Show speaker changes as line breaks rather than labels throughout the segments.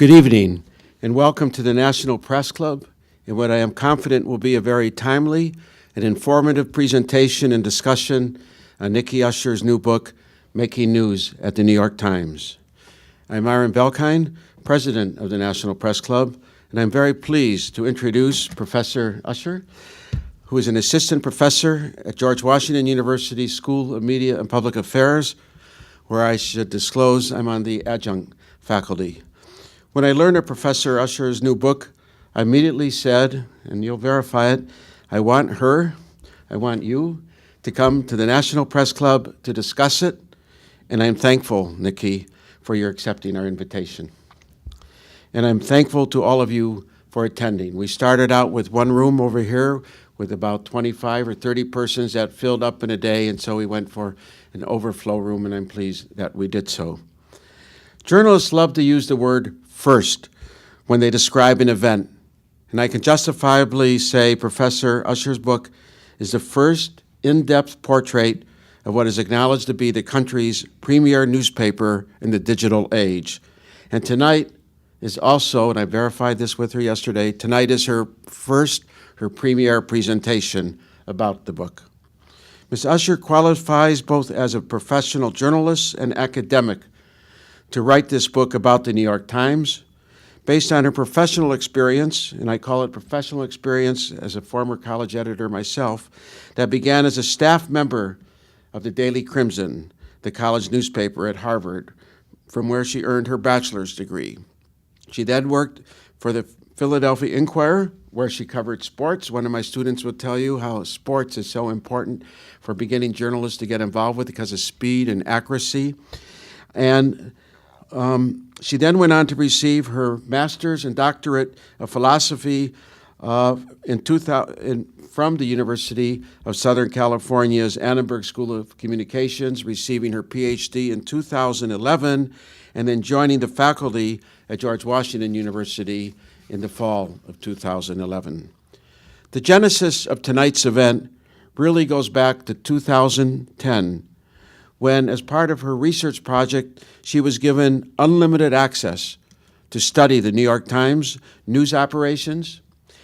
Good evening, and welcome to the National Press Club in what I am confident will be a very timely and informative presentation and discussion on Nikki Usher's new book, Making News at the New York Times. I'm Myron Belkind, President of the National Press Club, and I'm very pleased to introduce Professor Usher, who is an assistant professor at George Washington University School of Media and Public Affairs, where I should disclose I'm on the adjunct faculty. When I learned of Professor Usher's new book, I immediately said, and you'll verify it, I want you to come to the National Press Club to discuss it, and I'm thankful, Nikki, for your accepting our invitation. And I'm thankful to all of you for attending. We started out with one room over here with about 25 or 30 persons that filled up in a day, and so we went for an overflow room, and I'm pleased that we did so. Journalists love to use the word first when they describe an event, and I can justifiably say Professor Usher's book is the first in-depth portrait of what is acknowledged to be the country's premier newspaper in the digital age. And tonight is also, and I verified this with her yesterday, tonight is her premier presentation about the book. Ms. Usher qualifies both as a professional journalist and academic to write this book about the New York Times based on her professional experience, and I call it professional experience as a former college editor myself, that began as a staff member of the Daily Crimson, the college newspaper at Harvard, from where she earned her bachelor's degree. She then worked for the Philadelphia Inquirer, where she covered sports. One of my students would tell you how sports is so important for beginning journalists to get involved with because of speed and accuracy. And she then went on to receive her master's and doctorate of philosophy from the University of Southern California's Annenberg School of Communications, receiving her PhD in 2011, and then joining the faculty at George Washington University in the fall of 2011. The genesis of tonight's event really goes back to 2010, when, as part of her research project, she was given unlimited access to study the New York Times news operations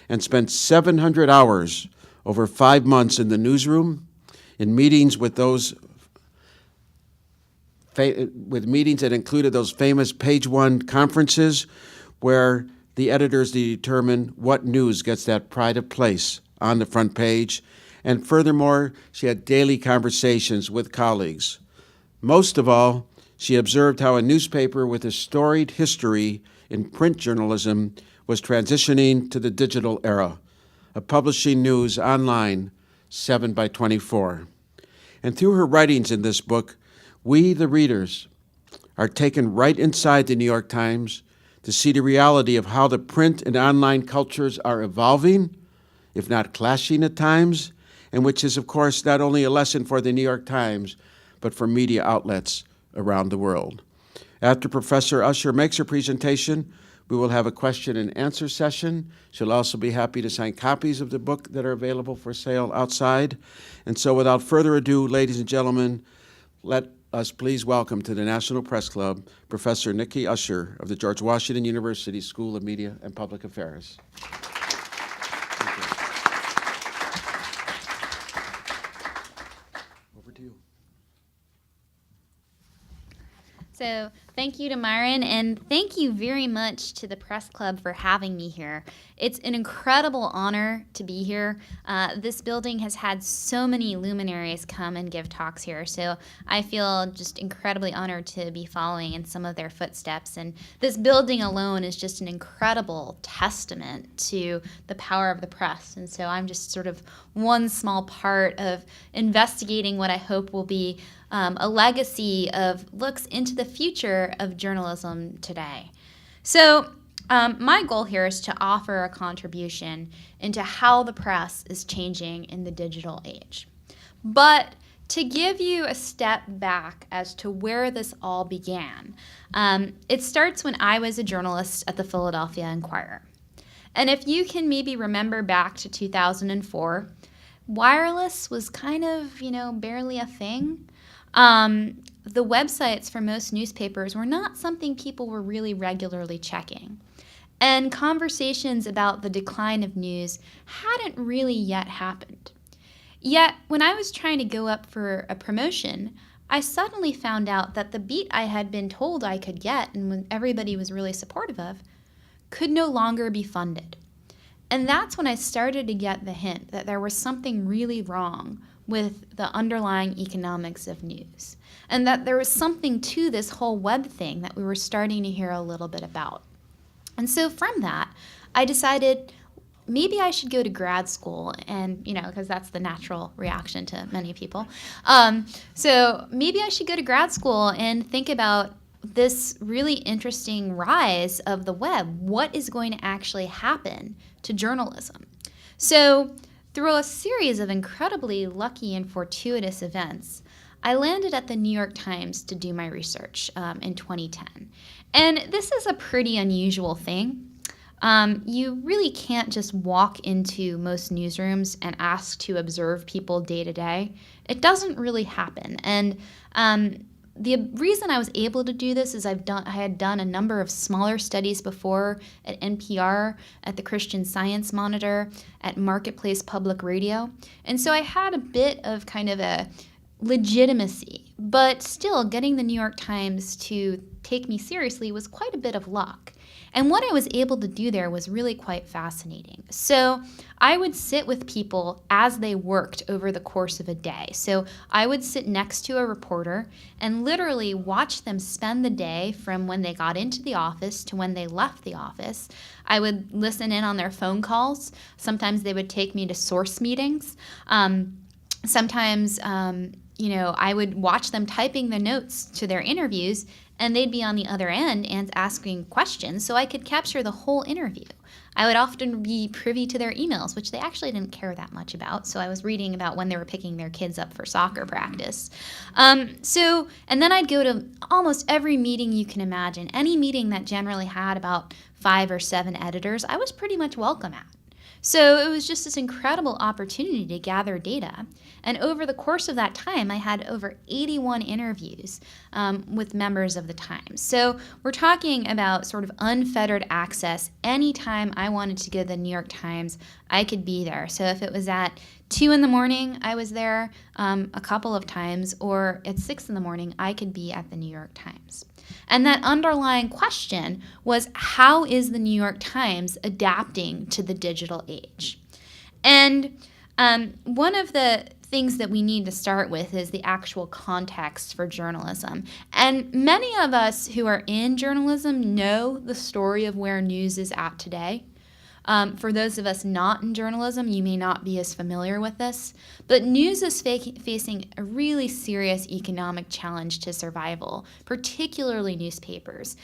and spent 700 hours over 5 months in the newsroom in meetings with meetings that included those famous page one conferences where the editors determine what news gets that pride of place on the front page. And furthermore, she had daily conversations with colleagues. Most of all, she observed how a newspaper with a storied history in print journalism was transitioning to the digital era of publishing news online 7/24. And through her writings in this book, we, the readers, are taken right inside the New York Times to see the reality of how the print and online cultures are evolving, if not clashing at times, and which is, of course, not only a lesson for the New York Times, but for media outlets around the world. After Professor Usher makes her presentation, we will have a question and answer session. She'll also be happy to sign copies of the book that are available for sale outside. And so without further ado, ladies and gentlemen, let us please welcome to the National Press Club, Professor Nikki Usher of the George Washington University School of Media and Public Affairs. Over to you.
So thank you to Myron, and thank you very much to the Press Club for having me here. It's an incredible honor to be here. This building has had so many luminaries come and give talks here, so I feel just incredibly honored to be following in some of their footsteps. And this building alone is just an incredible testament to the power of the press. And so I'm just sort of one small part of investigating what I hope will be a legacy of looks into the future of journalism today. So my goal here is to offer a contribution into how the press is changing in the digital age. But to give you a step back as to where this all began, it starts when I was a journalist at the Philadelphia Inquirer. And if you can maybe remember back to 2004, wireless was kind of, barely a thing. the websites for most newspapers were not something people were really regularly checking. And conversations about the decline of news hadn't really yet happened. Yet, when I was trying to go up for a promotion, I suddenly found out that the beat I had been told I could get and when everybody was really supportive of could no longer be funded. And that's when I started to get the hint that there was something really wrong with the underlying economics of news, and that there was something to this whole web thing that we were starting to hear a little bit about. And so from that, I decided maybe I should go to grad school, and, because that's the natural reaction to many people. So maybe I should go to grad school and think about this really interesting rise of the web. What is going to actually happen to journalism? So through a series of incredibly lucky and fortuitous events, I landed at the New York Times to do my research in 2010. And this is a pretty unusual thing. You really can't just walk into most newsrooms and ask to observe people day to day. It doesn't really happen. And the reason I was able to do this is I had done a number of smaller studies before at NPR, at the Christian Science Monitor, at Marketplace Public Radio. And so I had a bit of kind of a legitimacy, but still getting the New York Times to take me seriously was quite a bit of luck. And what I was able to do there was really quite fascinating. So I would sit with people as they worked over the course of a day. So I would sit next to a reporter and literally watch them spend the day from when they got into the office to when they left the office. I would listen in on their phone calls. Sometimes they would take me to source meetings. Sometimes I would watch them typing the notes to their interviews, and they'd be on the other end and asking questions, so I could capture the whole interview. I would often be privy to their emails, which they actually didn't care that much about, so I was reading about when they were picking their kids up for soccer practice. And then I'd go to almost every meeting you can imagine. Any meeting that generally had about 5 or 7 editors, I was pretty much welcome at. So it was just this incredible opportunity to gather data. And over the course of that time, I had over 81 interviews with members of the Times. So we're talking about sort of unfettered access. Anytime I wanted to go to the New York Times, I could be there. So if it was at 2 in the morning, I was there a couple of times, or at 6 in the morning, I could be at the New York Times. And that underlying question was, how is the New York Times adapting to the digital age? And one of the things that we need to start with is the actual context for journalism. And many of us who are in journalism know the story of where news is at today. For those of us not in journalism, you may not be as familiar with this, but news is facing a really serious economic challenge to survival, particularly newspapers.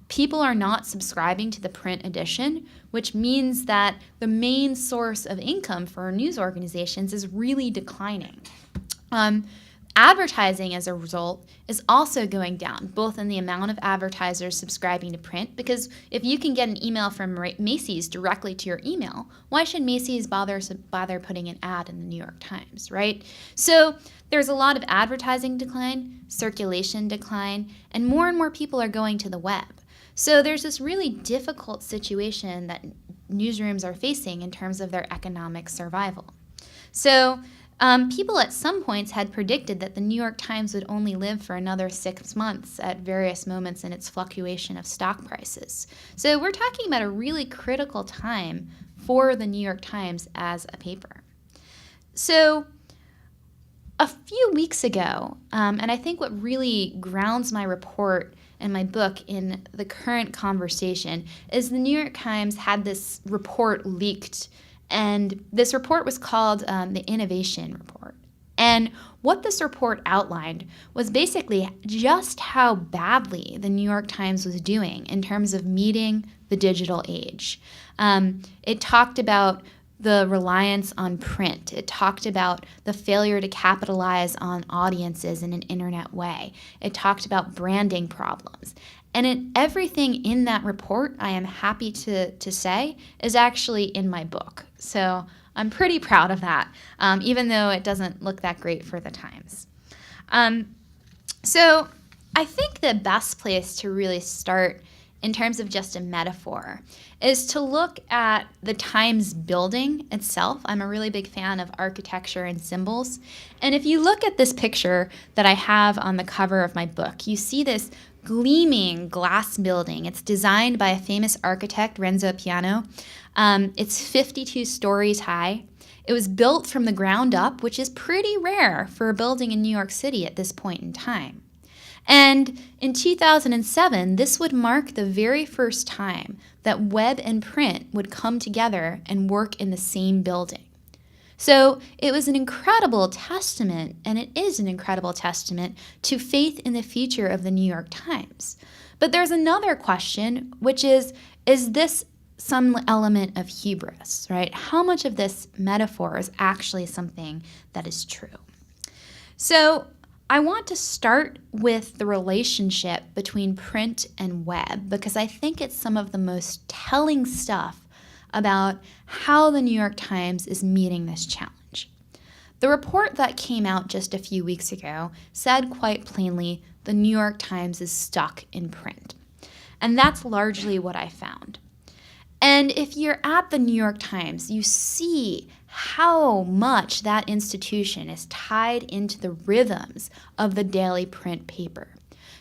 People are not subscribing to the print edition, which means that the main source of income for news organizations is really declining. Advertising, as a result, is also going down, both in the amount of advertisers subscribing to print, because if you can get an email from Macy's directly to your email, why should Macy's bother putting an ad in the New York Times, right? So there's a lot of advertising decline, circulation decline, and more people are going to the web. So there's this really difficult situation that newsrooms are facing in terms of their economic survival. So people at some points had predicted that the New York Times would only live for another 6 months at various moments in its fluctuation of stock prices. So we're talking about a really critical time for the New York Times as a paper. So a few weeks ago, and I think what really grounds my report and my book in the current conversation is the New York Times had this report leaked. And this report was called the Innovation Report. And what this report outlined was basically just how badly the New York Times was doing in terms of meeting the digital age. It talked about the reliance on print. It talked about the failure to capitalize on audiences in an internet way. It talked about branding problems. And everything in that report, I am happy to say, is actually in my book. So I'm pretty proud of that, even though it doesn't look that great for the Times. So I think the best place to really start in terms of just a metaphor is to look at the Times building itself. I'm a really big fan of architecture and symbols. And if you look at this picture that I have on the cover of my book, you see this gleaming glass building. It's designed by a famous architect, Renzo Piano. It's 52 stories high. It was built from the ground up, which is pretty rare for a building in New York City at this point in time. And in 2007, this would mark the very first time that web and print would come together and work in the same building. So it was an incredible testament, and it is an incredible testament to faith in the future of the New York Times. But there's another question, which is this some element of hubris, right? How much of this metaphor is actually something that is true? So I want to start with the relationship between print and web because I think it's some of the most telling stuff about how the New York Times is meeting this challenge. The report that came out just a few weeks ago said quite plainly the New York Times is stuck in print. And that's largely what I found. And if you're at the New York Times, you see how much that institution is tied into the rhythms of the daily print paper.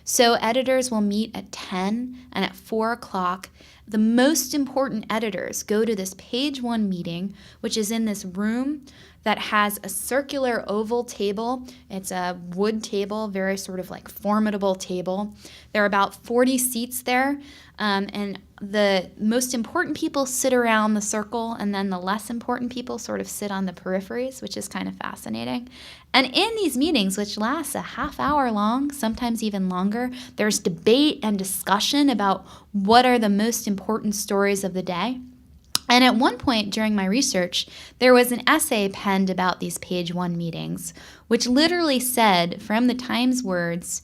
So editors will meet at 10 and at 4 o'clock. The most important editors go to this page one meeting, which is in this room that has a circular oval table. It's a wood table, very sort of like formidable table. There are about 40 seats there, and the most important people sit around the circle, and then the less important people sort of sit on the peripheries, which is kind of fascinating. And in these meetings, which last a half hour long, sometimes even longer, there's debate and discussion about what are the most important stories of the day. And at one point during my research, there was an essay penned about these page one meetings, which literally said, from the Times words,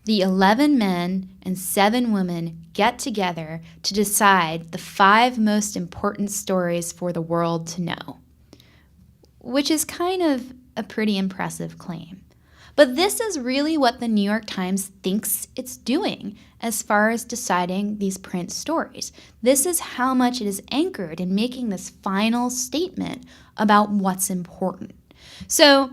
the 11 men and 7 women get together to decide the 5 most important stories for the world to know, which is kind of a pretty impressive claim. But this is really what the New York Times thinks it's doing as far as deciding these print stories. This is how much it is anchored in making this final statement about what's important. So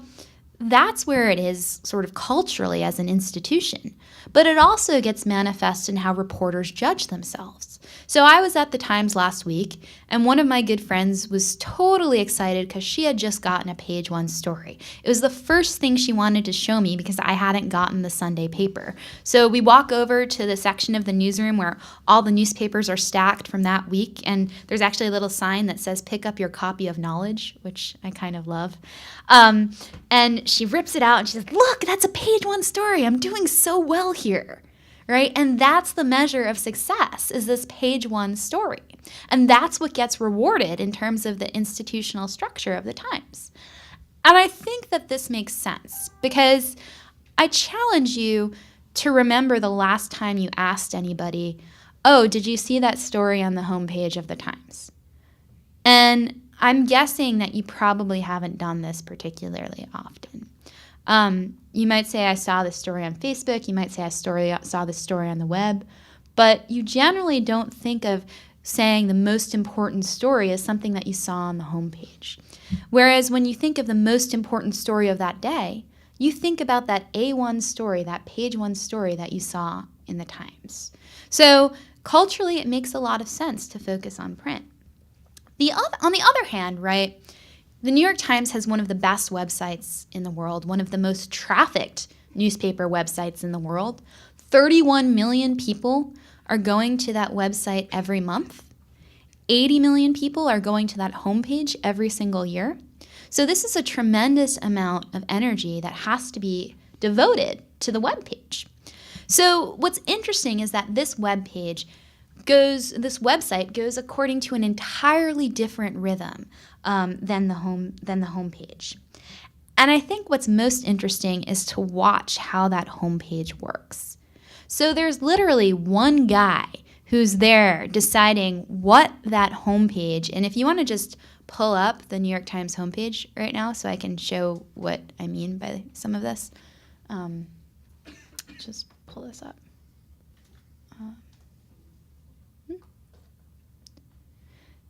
that's where it is sort of culturally as an institution. But it also gets manifest in how reporters judge themselves. So I was at the Times last week, and one of my good friends was totally excited because she had just gotten a page one story. It was the first thing she wanted to show me because I hadn't gotten the Sunday paper. So we walk over to the section of the newsroom where all the newspapers are stacked from that week, and there's actually a little sign that says, "Pick up your copy of knowledge," which I kind of love. And she rips it out and she says, "Look, that's a page one story. I'm doing so well here." Right? And that's the measure of success, is this page one story. And that's what gets rewarded in terms of the institutional structure of the Times. And I think that this makes sense because I challenge you to remember the last time you asked anybody, "Oh, did you see that story on the homepage of the Times?" And I'm guessing that you probably haven't done this particularly often. You might say, "I saw this story on Facebook." You might say, "I saw this story on the web." But you generally don't think of saying the most important story as something that you saw on the homepage. Whereas when you think of the most important story of that day, you think about that A1 story, that page one story that you saw in the Times. So culturally, it makes a lot of sense to focus on print. On the other hand, right, the New York Times has one of the best websites in the world, one of the most trafficked newspaper websites in the world. 31 million people are going to that website every month. 80 million people are going to that homepage every single year. So this is a tremendous amount of energy that has to be devoted to the webpage. So what's interesting is that this website goes according to an entirely different rhythm than the homepage. And I think what's most interesting is to watch how that homepage works. So there's literally one guy who's there deciding what that homepage, and if you want to just pull up the New York Times homepage right now so I can show what I mean by some of this. let's just pull this up.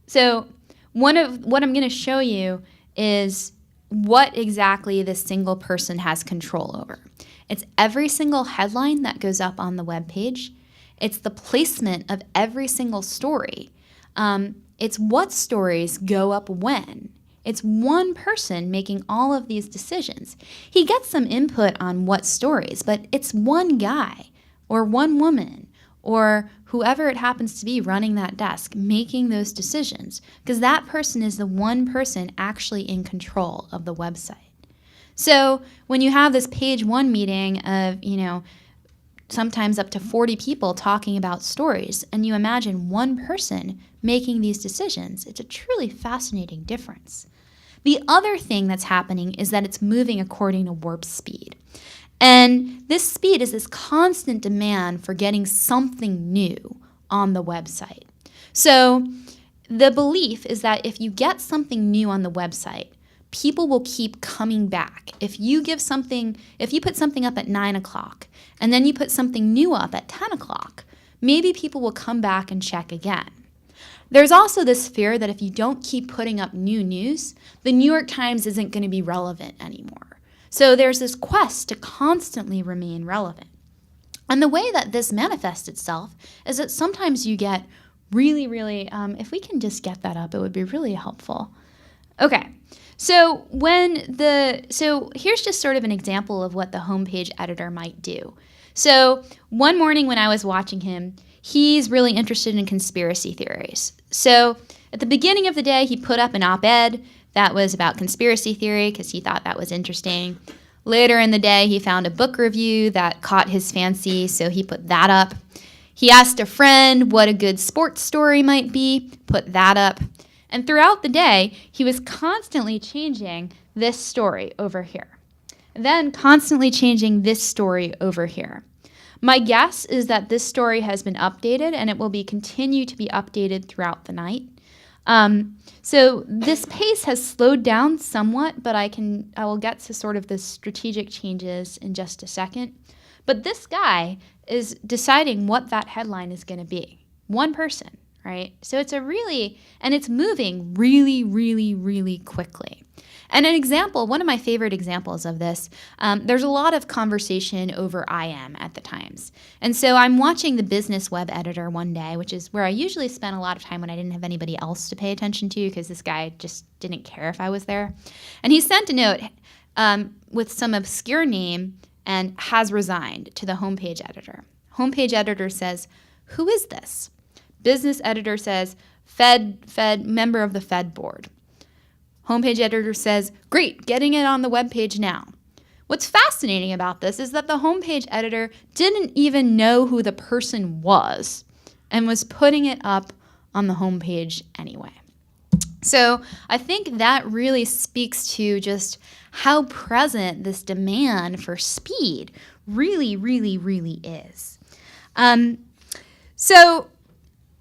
So what I'm going to show you is what exactly this single person has control over. It's every single headline that goes up on the web page. It's the placement of every single story. It's what stories go up when. It's one person making all of these decisions. He gets some input on what stories, but it's one guy or one woman or whoever it happens to be running that desk making those decisions, because that person is the one person actually in control of the website. So when you have this page one meeting of, sometimes up to 40 people talking about stories, and you imagine one person making these decisions, it's a truly fascinating difference. The other thing that's happening is that it's moving according to warp speed. And this speed is this constant demand for getting something new on the website. So the belief is that if you get something new on the website, people will keep coming back. If you put something up at 9 o'clock and then you put something new up at 10 o'clock, maybe people will come back and check again. There's also this fear that if you don't keep putting up new news, the New York Times isn't going to be relevant anymore. So there's this quest to constantly remain relevant. And the way that this manifests itself is that sometimes you get really, if we can just get that up, it would be really helpful. Okay, so here's just sort of an example of what the homepage editor might do. So one morning when I was watching him, he's really interested in conspiracy theories. So at the beginning of the day, he put up an op-ed that was about conspiracy theory because he thought that was interesting. Later in the day, he found a book review that caught his fancy, so he put that up. He asked a friend what a good sports story might be, put that up. And throughout the day, he was constantly changing this story over here. Then constantly changing this story over here. My guess is that this story has been updated and it will continue to be updated throughout the night. So this pace has slowed down somewhat, but I will get to sort of the strategic changes in just a second. But this guy is deciding what that headline is going to be. One person, right? So it's it's moving really quickly. And one of my favorite examples of this, there's a lot of conversation over IM at the Times. And so I'm watching the business web editor one day, which is where I usually spend a lot of time when I didn't have anybody else to pay attention to because this guy just didn't care if I was there. And he sent a note with some obscure name and has resigned to the homepage editor. Homepage editor says, "Who is this?" Business editor says, Fed member of the Fed board. Homepage editor says, "Great, getting it on the webpage now." What's fascinating about this is that the homepage editor didn't even know who the person was and was putting it up on the homepage anyway. So I think that really speaks to just how present this demand for speed really is. So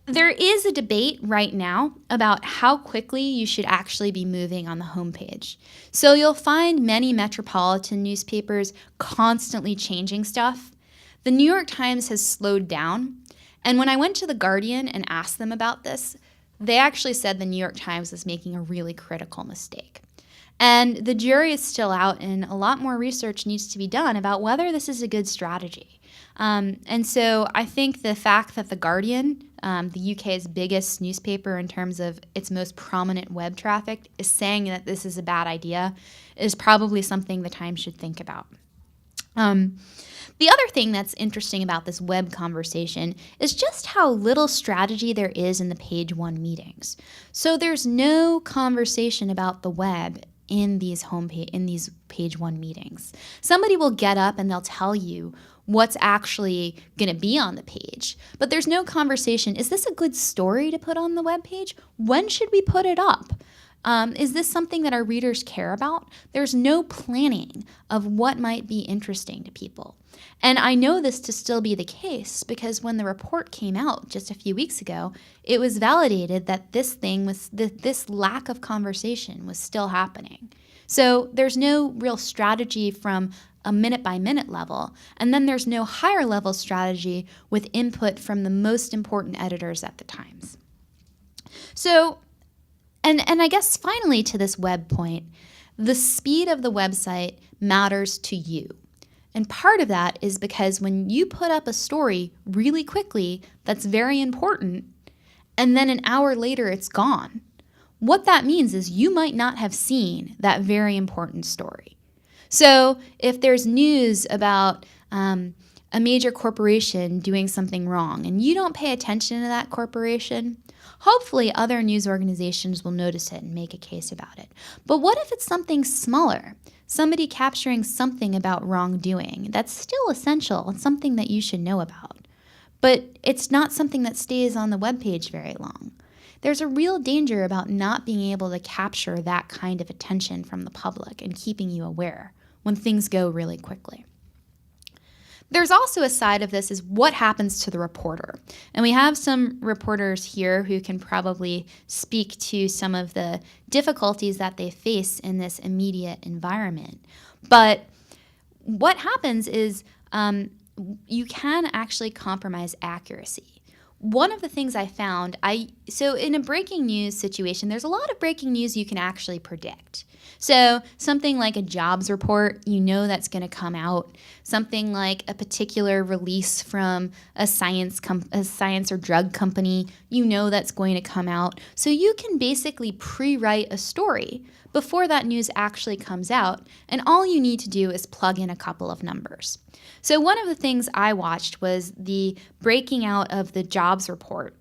there is a debate right now about how quickly you should actually be moving on the homepage. So you'll find many metropolitan newspapers constantly changing stuff. The New York Times has slowed down. And when I went to The Guardian and asked them about this, they actually said the New York Times was making a really critical mistake. And the jury is still out, and a lot more research needs to be done about whether this is a good strategy. And so I think the fact that The Guardian, the UK's biggest newspaper in terms of its most prominent web traffic, is saying that this is a bad idea is probably something the Times should think about. The other thing that's interesting about this web conversation is just how little strategy there is in the page one meetings. So there's no conversation about the web in these page one meetings. Somebody will get up and they'll tell you what's actually going to be on the page, but there's no conversation. Is this a good story to put on the web page? When should we put it up? Is this something that our readers care about? There's no planning of what might be interesting to people. And I know this to still be the case because when the report came out just a few weeks ago, it was validated that this lack of conversation was still happening. So there's no real strategy from a minute-by-minute level, and then there's no higher-level strategy with input from the most important editors at the Times. So, and I guess finally to this web point, the speed of the website matters to you. And part of that is because when you put up a story really quickly that's very important, and then an hour later it's gone, what that means is you might not have seen that very important story. So if there's news about a major corporation doing something wrong and you don't pay attention to that corporation, hopefully other news organizations will notice it and make a case about it. But what if it's something smaller? Somebody capturing something about wrongdoing that's still essential and something that you should know about. But it's not something that stays on the webpage very long. There's a real danger about not being able to capture that kind of attention from the public and keeping you aware when things go really quickly. There's also a side of this is what happens to the reporter. And we have some reporters here who can probably speak to some of the difficulties that they face in this immediate environment. But what happens is you can actually compromise accuracy. One of the things I found, so in a breaking news situation, there's a lot of breaking news you can actually predict. So something like a jobs report, you know that's going to come out. Something like a particular release from a science or drug company, you know that's going to come out. So you can basically pre-write a story before that news actually comes out, and all you need to do is plug in a couple of numbers. So one of the things I watched was the breaking out of the jobs report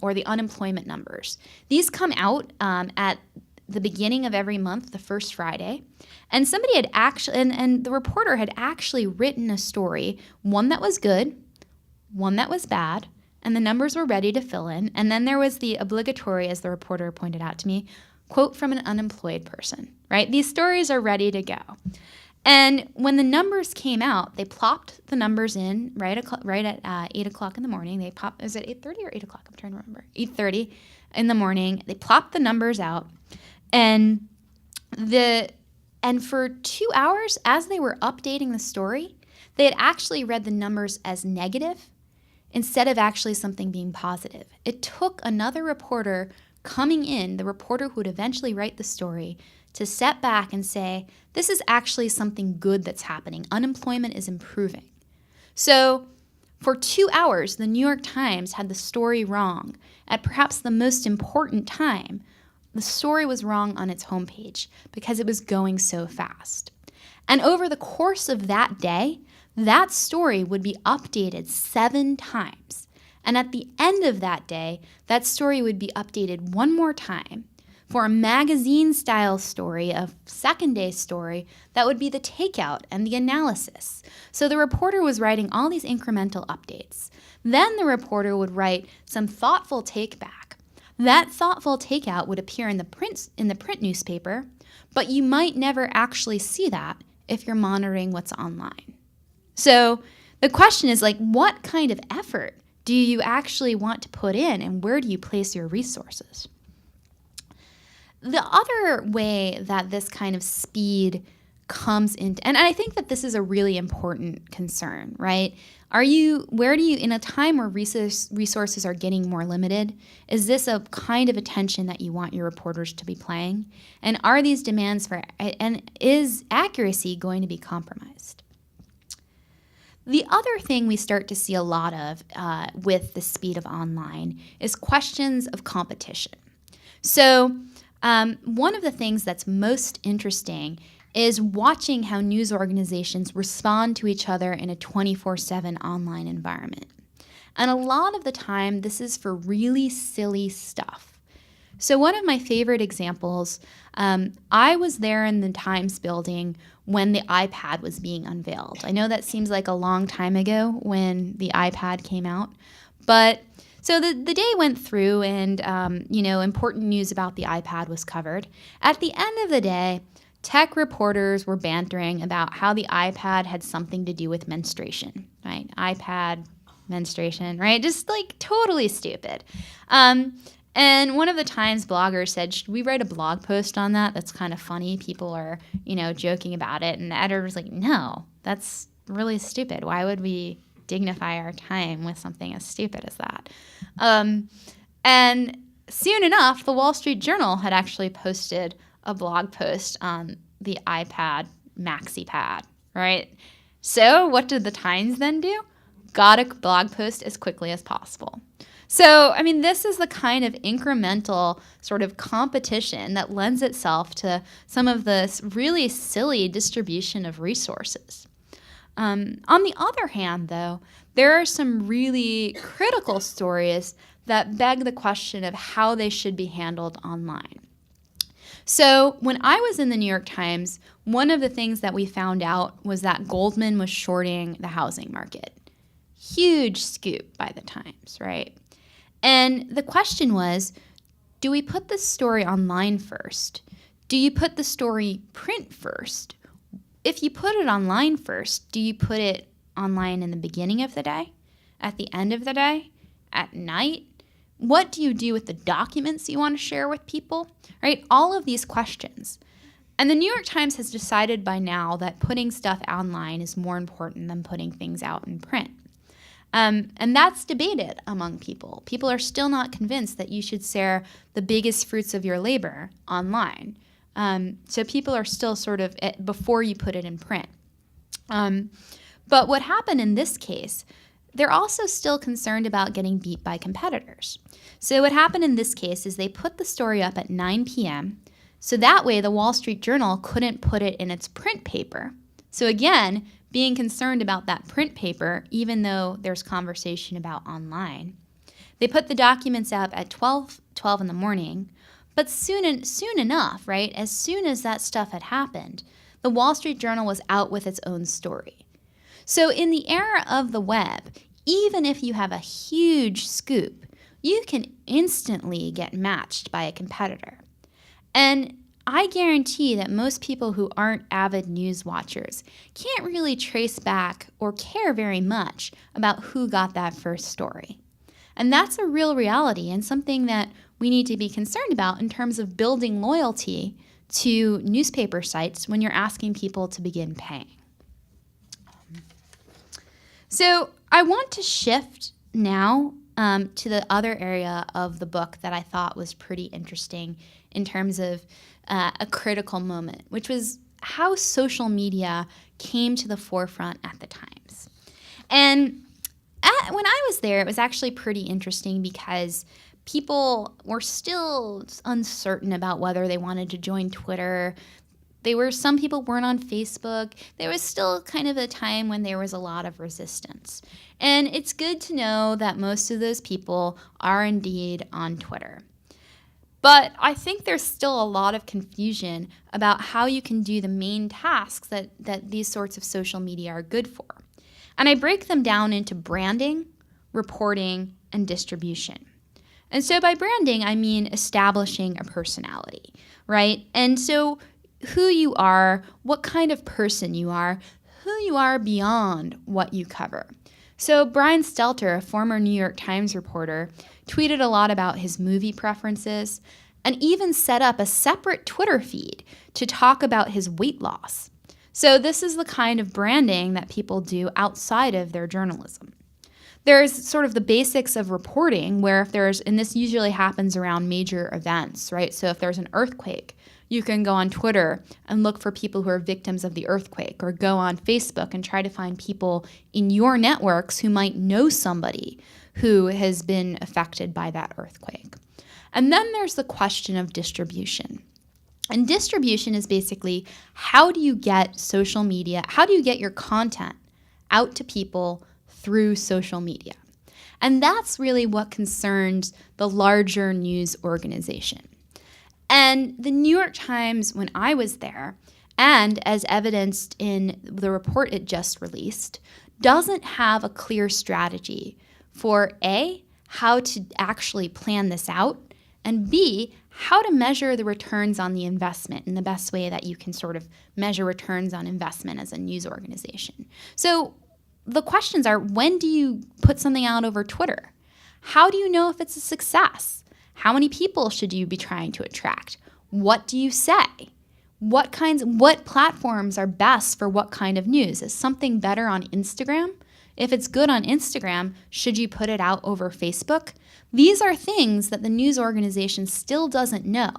or the unemployment numbers. These come out at the beginning of every month, the first Friday, and somebody had actually, and the reporter had actually written a story, one that was good, one that was bad, and the numbers were ready to fill in, and then there was the obligatory, as the reporter pointed out to me, quote from an unemployed person, right? These stories are ready to go. And when the numbers came out, they plopped the numbers in right at 8 o'clock in the morning. Is it 8:30 or 8 o'clock? I'm trying to remember. 8:30 in the morning. They plopped the numbers out. And for 2 hours, as they were updating the story, they had actually read the numbers as negative instead of actually something being positive. It took another reporter coming in, the reporter who would eventually write the story, to step back and say, this is actually something good that's happening. Unemployment is improving. So for 2 hours, the New York Times had the story wrong. At perhaps the most important time, the story was wrong on its homepage because it was going so fast. And over the course of that day, that story would be updated 7 times. And at the end of that day, that story would be updated one more time for a magazine-style story, a second-day story, that would be the takeout and the analysis. So the reporter was writing all these incremental updates. Then the reporter would write some thoughtful take-back. That thoughtful takeout would appear in the print newspaper, but you might never actually see that if you're monitoring what's online. So the question is, what kind of effort do you actually want to put in, and where do you place your resources? The other way that this kind of speed comes into, and I think that this is a really important concern, right? In a time where resources are getting more limited, is this a kind of attention that you want your reporters to be playing? And are these demands and is accuracy going to be compromised? The other thing we start to see a lot of with the speed of online is questions of competition. So one of the things that's most interesting is watching how news organizations respond to each other in a 24/7 online environment. And a lot of the time, this is for really silly stuff. So one of my favorite examples, I was there in the Times building when the iPad was being unveiled. I know that seems like a long time ago when the iPad came out, but so the day went through and, important news about the iPad was covered. At the end of the day, tech reporters were bantering about how the iPad had something to do with menstruation, right? iPad, menstruation, right? Just totally stupid. And one of the Times bloggers said, should we write a blog post on that? That's kind of funny. People are, joking about it. And the editor was like, no, that's really stupid. Why would we dignify our time with something as stupid as that? And soon enough, the Wall Street Journal had actually posted a blog post on the iPad Maxi Pad, right? So what did the Times then do? Got a blog post as quickly as possible. So, this is the kind of incremental sort of competition that lends itself to some of this really silly distribution of resources. On the other hand, though, there are some really critical stories that beg the question of how they should be handled online. So when I was in the New York Times, one of the things that we found out was that Goldman was shorting the housing market. Huge scoop by the Times, right? And the question was, do we put the story online first? Do you put the story print first? If you put it online first, do you put it online in the beginning of the day, at the end of the day, at night? What do you do with the documents you want to share with people, right? All of these questions. And the New York Times has decided by now that putting stuff online is more important than putting things out in print. And that's debated among people. People are still not convinced that you should share the biggest fruits of your labor online. So people are still sort of before you put it in print. But what happened in this case, they're also still concerned about getting beat by competitors. So what happened in this case is they put the story up at 9 p.m. So that way the Wall Street Journal couldn't put it in its print paper. So again, being concerned about that print paper, even though there's conversation about online. They put the documents up at 12 in the morning, but soon enough, right, as soon as that stuff had happened, the Wall Street Journal was out with its own story. So in the era of the web, even if you have a huge scoop, you can instantly get matched by a competitor. And I guarantee that most people who aren't avid news watchers can't really trace back or care very much about who got that first story. And that's a real reality and something that we need to be concerned about in terms of building loyalty to newspaper sites when you're asking people to begin paying. So I want to shift now to the other area of the book that I thought was pretty interesting in terms of a critical moment, which was how social media came to the forefront at the Times. And when I was there, it was actually pretty interesting because people were still uncertain about whether they wanted to join Twitter. Some people weren't on Facebook. There was still kind of a time when there was a lot of resistance. And it's good to know that most of those people are indeed on Twitter. But I think there's still a lot of confusion about how you can do the main tasks that these sorts of social media are good for. And I break them down into branding, reporting, and distribution. And so by branding, I mean establishing a personality, right? And so who you are, what kind of person you are, who you are beyond what you cover. So Brian Stelter, a former New York Times reporter, tweeted a lot about his movie preferences and even set up a separate Twitter feed to talk about his weight loss. So this is the kind of branding that people do outside of their journalism. There's sort of the basics of reporting where and this usually happens around major events, right? So if there's an earthquake, you can go on Twitter and look for people who are victims of the earthquake, or go on Facebook and try to find people in your networks who might know somebody who has been affected by that earthquake. And then there's the question of distribution. And distribution is basically how do you get your content out to people through social media? And that's really what concerns the larger news organization. And the New York Times, when I was there, and as evidenced in the report it just released, doesn't have a clear strategy for A, how to actually plan this out, and B, how to measure the returns on the investment in the best way that you can sort of measure returns on investment as a news organization. So the questions are, when do you put something out over Twitter? How do you know if it's a success? How many people should you be trying to attract? What do you say? What platforms are best for what kind of news? Is something better on Instagram? If it's good on Instagram, should you put it out over Facebook? These are things that the news organization still doesn't know,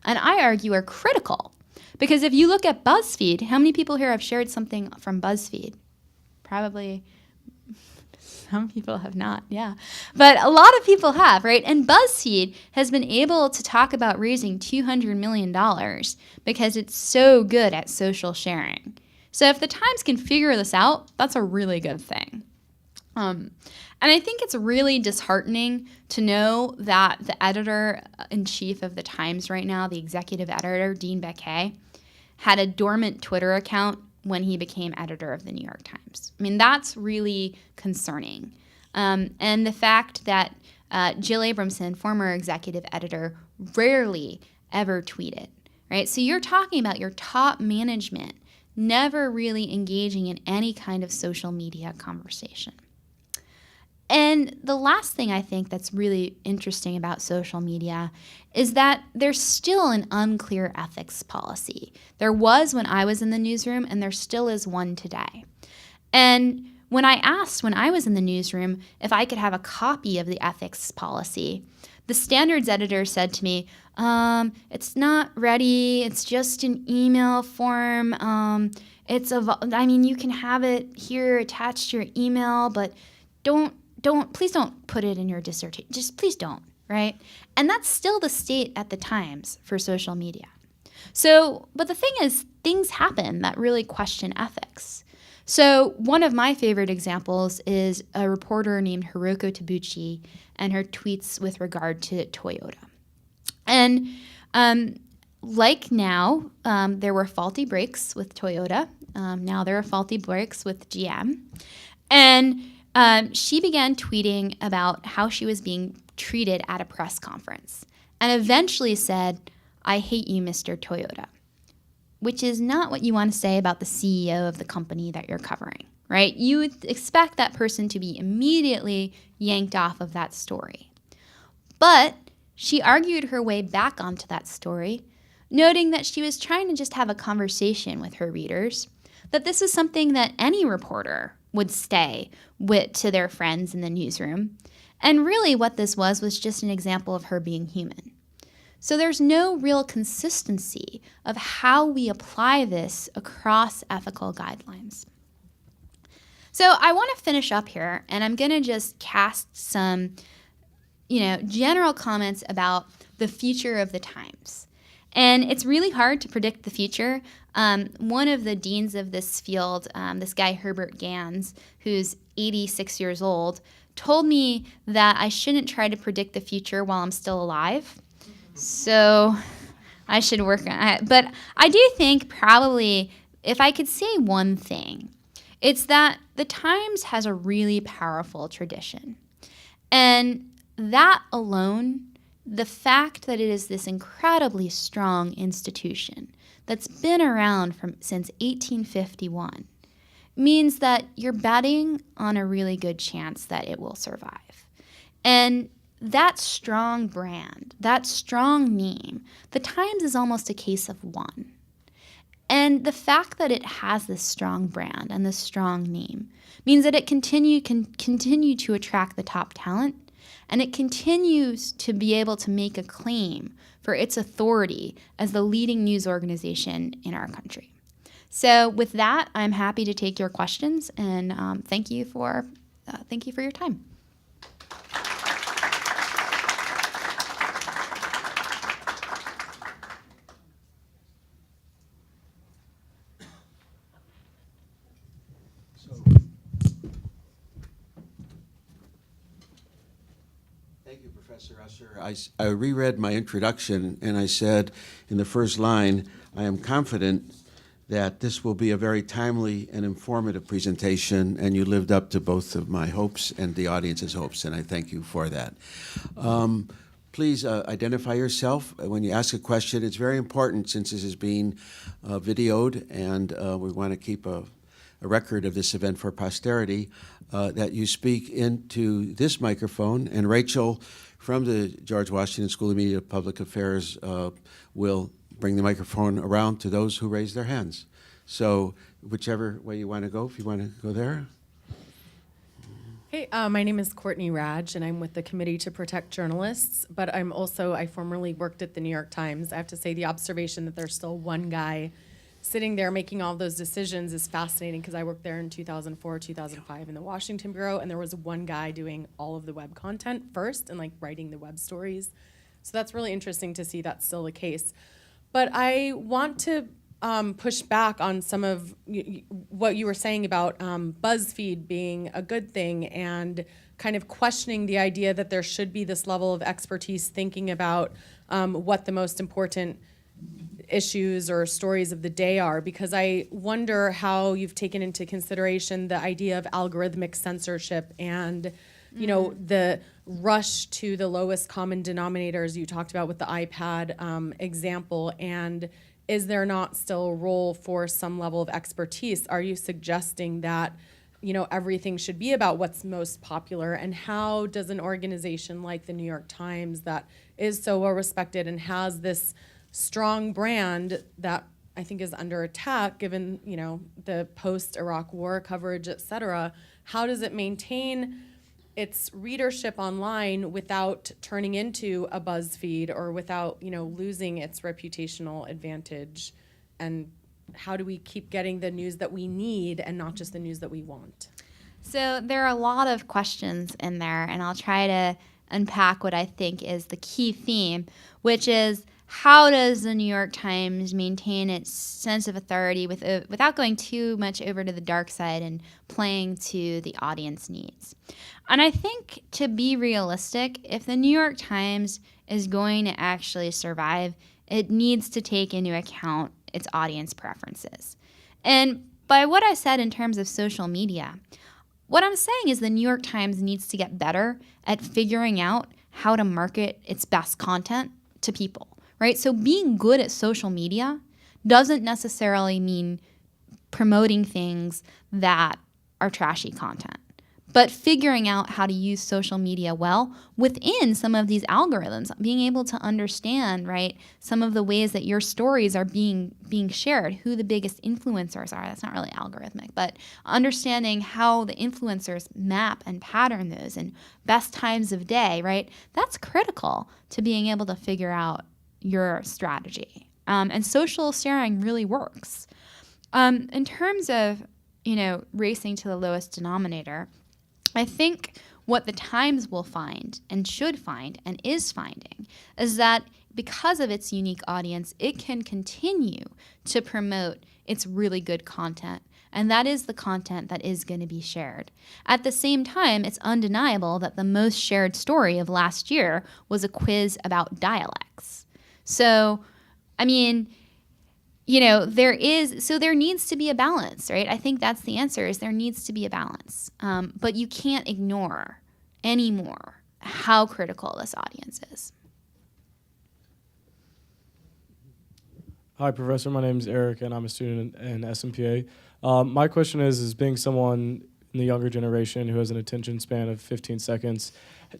and I argue are critical. Because if you look at BuzzFeed, how many people here have shared something from BuzzFeed? Probably some people have not, yeah. But a lot of people have, right? And BuzzFeed has been able to talk about raising $200 million because it's so good at social sharing. So if the Times can figure this out, that's a really good thing. And I think it's really disheartening to know that the editor-in-chief of the Times right now, the executive editor, Dean Baquet, had a dormant Twitter account when he became editor of the New York Times. I mean, that's really concerning. And the fact that Jill Abramson, former executive editor, rarely ever tweeted, right? So you're talking about your top management never really engaging in any kind of social media conversation. And the last thing I think that's really interesting about social media is that there's still an unclear ethics policy. There was when I was in the newsroom, and there still is one today. And when I asked when I was in the newsroom if I could have a copy of the ethics policy, the standards editor said to me, it's not ready, it's just an email form. You can have it here attached to your email, but please don't put it in your dissertation. Just please don't, right? And that's still the state at the Times for social media. So, but the thing is, things happen that really question ethics. So one of my favorite examples is a reporter named Hiroko Tabuchi and her tweets with regard to Toyota. And like now, there were faulty brakes with Toyota. Now there are faulty brakes with GM. And she began tweeting about how she was being treated at a press conference and eventually said, "I hate you, Mr. Toyota," which is not what you want to say about the CEO of the company that you're covering, right? You would expect that person to be immediately yanked off of that story. But she argued her way back onto that story, noting that she was trying to just have a conversation with her readers, that this is something that any reporter would say to their friends in the newsroom. And really what this was just an example of her being human. So there's no real consistency of how we apply this across ethical guidelines. So I want to finish up here, and I'm going to just cast some, general comments about the future of the Times. And it's really hard to predict the future. One of the deans of this field, this guy Herbert Gans, who's 86 years old, told me that I shouldn't try to predict the future while I'm still alive. So I should work on it. But I do think probably if I could say one thing, it's that the Times has a really powerful tradition. And that alone, the fact that it is this incredibly strong institution that's been around since 1851 means that you're betting on a really good chance that it will survive. And that strong brand, that strong name, the Times is almost a case of one. And the fact that it has this strong brand and this strong name means that it can continue to attract the top talent, and it continues to be able to make a claim for its authority as the leading news organization in our country. So with that, I'm happy to take your questions, and thank you for your time.
Thank you, Professor Usher. I reread my introduction, and I said in the first line, I am confident that this will be a very timely and informative presentation, and you lived up to both of my hopes and the audience's hopes, and I thank you for that. Please identify yourself when you ask a question. It's very important, since this is being videoed, and we want to keep a record of this event for posterity, that you speak into this microphone. And Rachel from the George Washington School of Media Public Affairs will bring the microphone around to those who raise their hands. So whichever way you want to go, if you want to go there.
Hey, my name is Courtney Radge, and I'm with the Committee to Protect Journalists, but I formerly worked at the New York Times. I have to say the observation that there's still one guy sitting there making all those decisions is fascinating, because I worked there in 2004, 2005 in the Washington Bureau, and there was one guy doing all of the web content first and like writing the web stories. So that's really interesting to see that's still the case. But I want to push back on some of what you were saying about BuzzFeed being a good thing, and kind of questioning the idea that there should be this level of expertise thinking about what the most important issues or stories of the day are, because I wonder how you've taken into consideration the idea of algorithmic censorship and the rush to the lowest common denominators you talked about with the iPad example. And is there not still a role for some level of expertise? Are you suggesting that everything should be about what's most popular? And how does an organization like the New York Times, that is so well respected and has this strong brand that I think is under attack given the post-Iraq war coverage, et cetera, how does it maintain its readership online without turning into a BuzzFeed, or without losing its reputational advantage? And how do we keep getting the news that we need and not just the news that we want?
So there are a lot of questions in there, and I'll try to unpack what I think is the key theme, which is, how does the New York Times maintain its sense of authority without going too much over to the dark side and playing to the audience needs? And I think, to be realistic, if the New York Times is going to actually survive, it needs to take into account its audience preferences. And by what I said in terms of social media, what I'm saying is the New York Times needs to get better at figuring out how to market its best content to people. Right? So being good at social media doesn't necessarily mean promoting things that are trashy content, but figuring out how to use social media well within some of these algorithms, being able to understand, right, some of the ways that your stories are being shared, who the biggest influencers are. That's not really algorithmic, but understanding how the influencers map and pattern those, and best times of day, right? That's critical to being able to figure out your strategy. And social sharing really works. In terms of, racing to the lowest denominator, I think what the Times will find and should find and is finding is that because of its unique audience, it can continue to promote its really good content. And that is the content that is going to be shared. At the same time, it's undeniable that the most shared story of last year was a quiz about dialects. So, there needs to be a balance, right? I think that's the answer, is there needs to be a balance. But you can't ignore anymore how critical this audience is.
Hi, Professor. My name is Eric, and I'm a student in SMPA. My question is being someone in the younger generation who has an attention span of 15 seconds,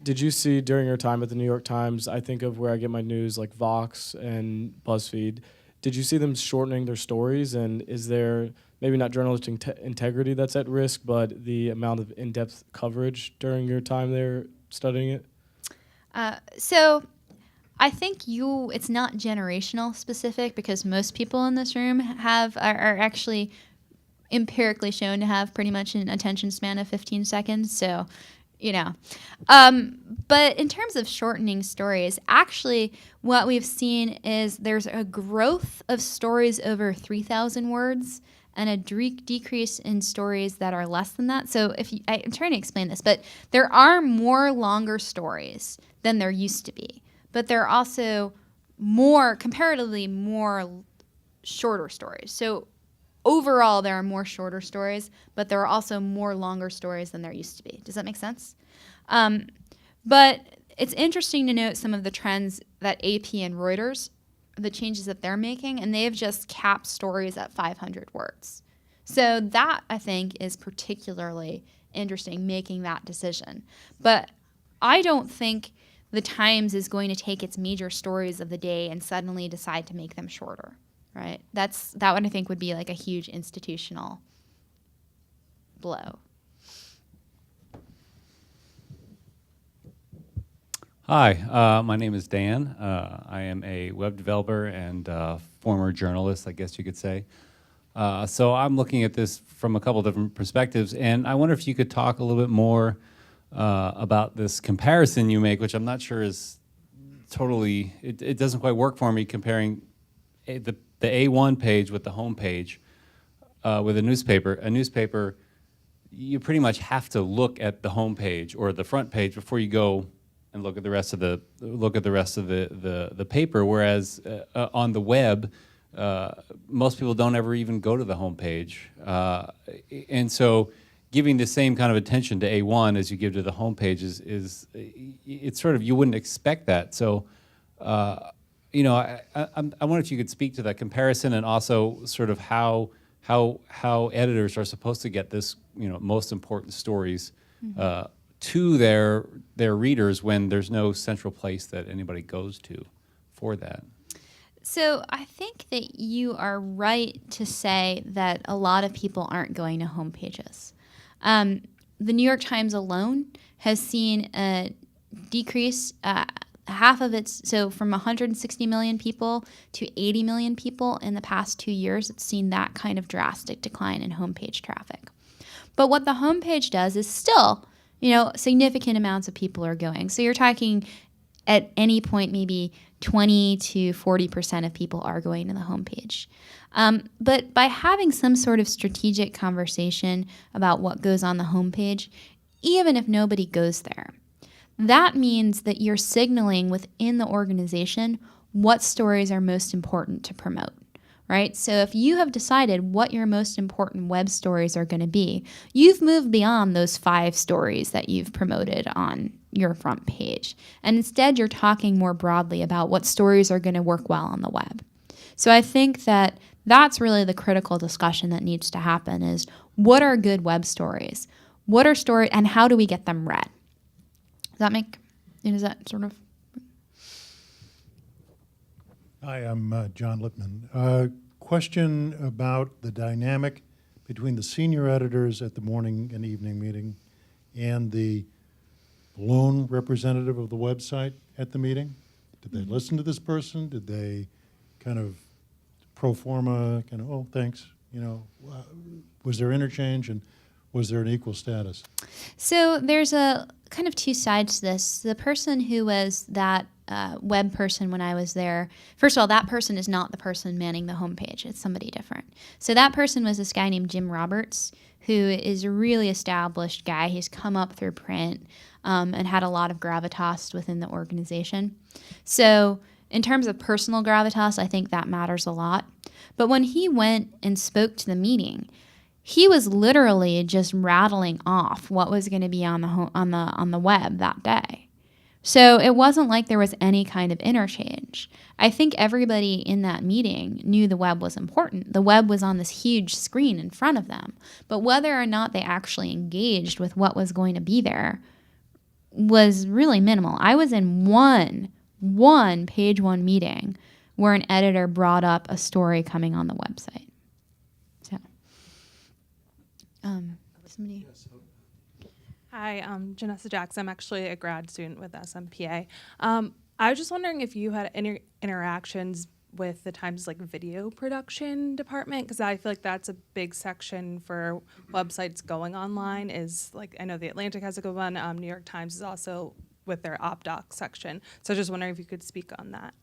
did you see during your time at the New York Times, I think of where I get my news like Vox and BuzzFeed, did you see them shortening their stories? And is there maybe not journalistic integrity that's at risk, but the amount of in-depth coverage during your time there studying it?
So I think it's not generational specific, because most people in this room are actually empirically shown to have pretty much an attention span of 15 seconds. So, but in terms of shortening stories, actually what we've seen is there's a growth of stories over 3,000 words and a decrease in stories that are less than that. So I'm trying to explain this, but there are more longer stories than there used to be, but there are also comparatively more shorter stories. So overall, there are more shorter stories, but there are also more longer stories than there used to be. Does that make sense? But it's interesting to note some of the trends that AP and Reuters, the changes that they're making, and they've just capped stories at 500 words. So that, I think, is particularly interesting, making that decision. But I don't think the Times is going to take its major stories of the day and suddenly decide to make them shorter, right? That one I think would be like a huge institutional blow.
Hi, my name is Dan. I am a web developer and former journalist, I guess you could say. So I'm looking at this from a couple different perspectives, and I wonder if you could talk a little bit more about this comparison you make, which I'm not sure is totally, it doesn't quite work for me, comparing the A1 page with the home page with a newspaper. A newspaper, you pretty much have to look at the home page or the front page before you go and look at the rest of the paper. Whereas on the web, most people don't ever even go to the home page, and so giving the same kind of attention to A1 as you give to the home page is it's sort of, you wouldn't expect that. So I wonder if you could speak to that comparison, and also sort of how editors are supposed to get this, most important stories to their readers when there's no central place that anybody goes to for that.
So I think that you are right to say that a lot of people aren't going to home pages. The New York Times alone has seen a decrease, half of its, so from 160 million people to 80 million people in the past 2 years. It's seen that kind of drastic decline in homepage traffic. But what the homepage does is still, significant amounts of people are going. So you're talking at any point, maybe 20 to 40% of people are going to the homepage. But by having some sort of strategic conversation about what goes on the homepage, even if nobody goes there, that means that you're signaling within the organization what stories are most important to promote, right? So if you have decided what your most important web stories are going to be, you've moved beyond those 5 stories that you've promoted on your front page. And instead, you're talking more broadly about what stories are going to work well on the web. So I think that that's really the critical discussion that needs to happen is, what are good web stories? What are stories, and how do we get them read? Does that sort of?
Hi, I'm John Lipman. Question about the dynamic between the senior editors at the morning and evening meeting and the lone representative of the website at the meeting. Did they listen to this person? Did they kind of pro forma, oh, thanks, was there interchange, and was there an equal status?
So there's a kind of 2 sides to this. The person who was that web person when I was there, first of all, that person is not the person manning the homepage. It's somebody different. So that person was this guy named Jim Roberts, who is a really established guy. He's come up through print and had a lot of gravitas within the organization. So in terms of personal gravitas, I think that matters a lot. But when he went and spoke to the meeting, he was literally just rattling off what was going to be on the web that day. So it wasn't like there was any kind of interchange. I think everybody in that meeting knew the web was important. The web was on this huge screen in front of them. But whether or not they actually engaged with what was going to be there was really minimal. I was in one page 1 meeting where an editor brought up a story coming on the website. So, somebody.
Hi, I'm Janessa Jackson. I'm actually a grad student with SMPA. I was just wondering if you had any interactions with the Times video production department, because I feel like that's a big section for websites going online. Is I know the Atlantic has a good one. New York Times is also with their OpDoc section. So I was just wondering if you could speak on that.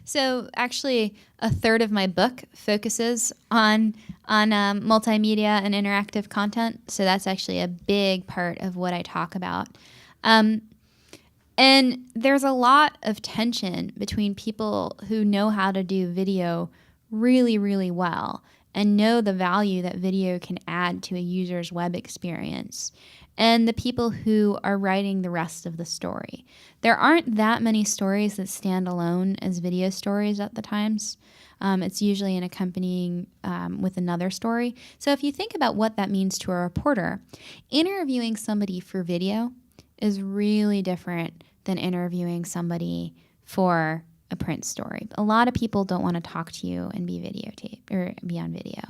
So actually, a third of my book focuses on multimedia and interactive content. So that's actually a big part of what I talk about. And there's a lot of tension between people who know how to do video really, really well and know the value that video can add to a user's web experience, and the people who are writing the rest of the story. There aren't that many stories that stand alone as video stories at the Times. It's usually an accompanying with another story. So if you think about what that means to a reporter, interviewing somebody for video is really different than interviewing somebody for a print story. A lot of people don't want to talk to you and be videotaped or be on video.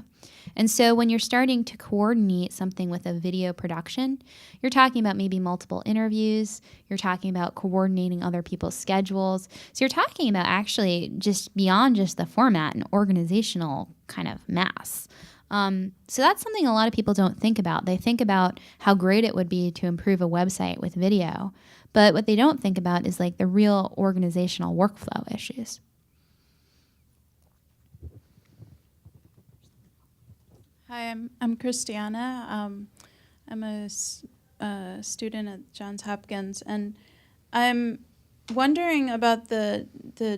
And so when you're starting to coordinate something with a video production, you're talking about maybe multiple interviews, you're talking about coordinating other people's schedules. So you're talking about actually just beyond just the format and organizational kind of mass. So that's something a lot of people don't think about. They think about how great it would be to improve a website with video. But what they don't think about is like the real organizational workflow issues.
Hi, I'm Christiana. I'm a student at Johns Hopkins, and I'm wondering about the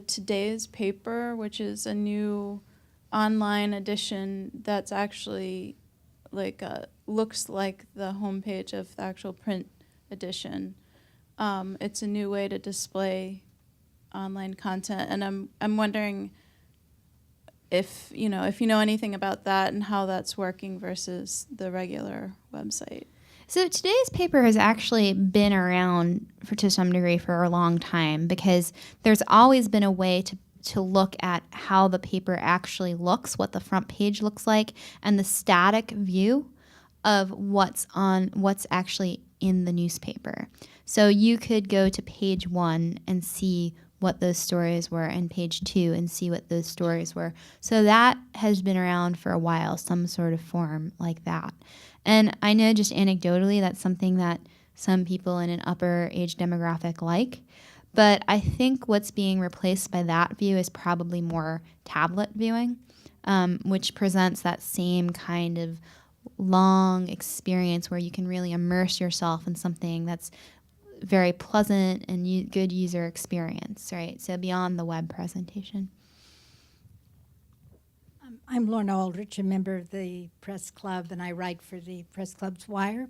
today's paper, which is a new online edition that's actually like looks like the homepage of the actual print edition. It's a new way to display online content, and I'm wondering if you know anything about that and how that's working versus the regular website.
So today's paper has actually been around to some degree for a long time, because there's always been a way to look at how the paper actually looks, what the front page looks like, and the static view of what's actually in the newspaper. So you could go to page 1 and see what those stories were, and page 2 and see what those stories were. So that has been around for a while, some sort of form like that. And I know just anecdotally that's something that some people in an upper age demographic like. But I think what's being replaced by that view is probably more tablet viewing, which presents that same kind of long experience where you can really immerse yourself in something that's very pleasant and good user experience, right? So beyond the web presentation.
I'm Lorna Aldrich, a member of the Press Club, and I write for the Press Club's Wire.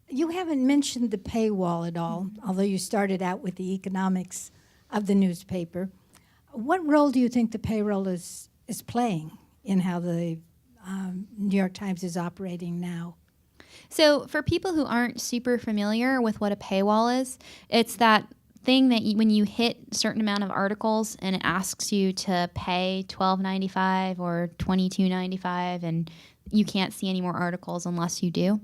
You haven't mentioned the paywall at all, although you started out with the economics of the newspaper. What role do you think the paywall is playing in how the New York Times is operating now?
So for people who aren't super familiar with what a paywall is, it's that thing that when you hit a certain amount of articles and it asks you to pay $12.95 or $22.95, and you can't see any more articles unless you do.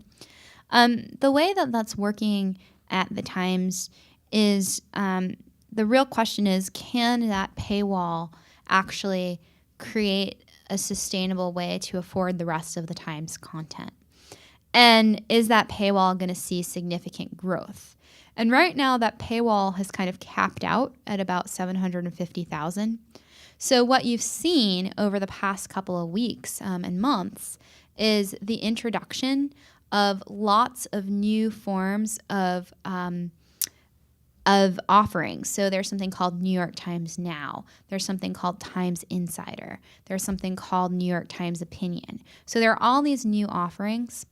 The way that that's working at the Times is the real question is, can that paywall actually create a sustainable way to afford the rest of the Times content? And is that paywall going to see significant growth? And right now, that paywall has kind of capped out at about 750,000. So what you've seen over the past couple of weeks and months is the introduction of lots of new forms of offerings. So there's something called New York Times Now. There's something called Times Insider. There's something called New York Times Opinion. So there are all these new offerings.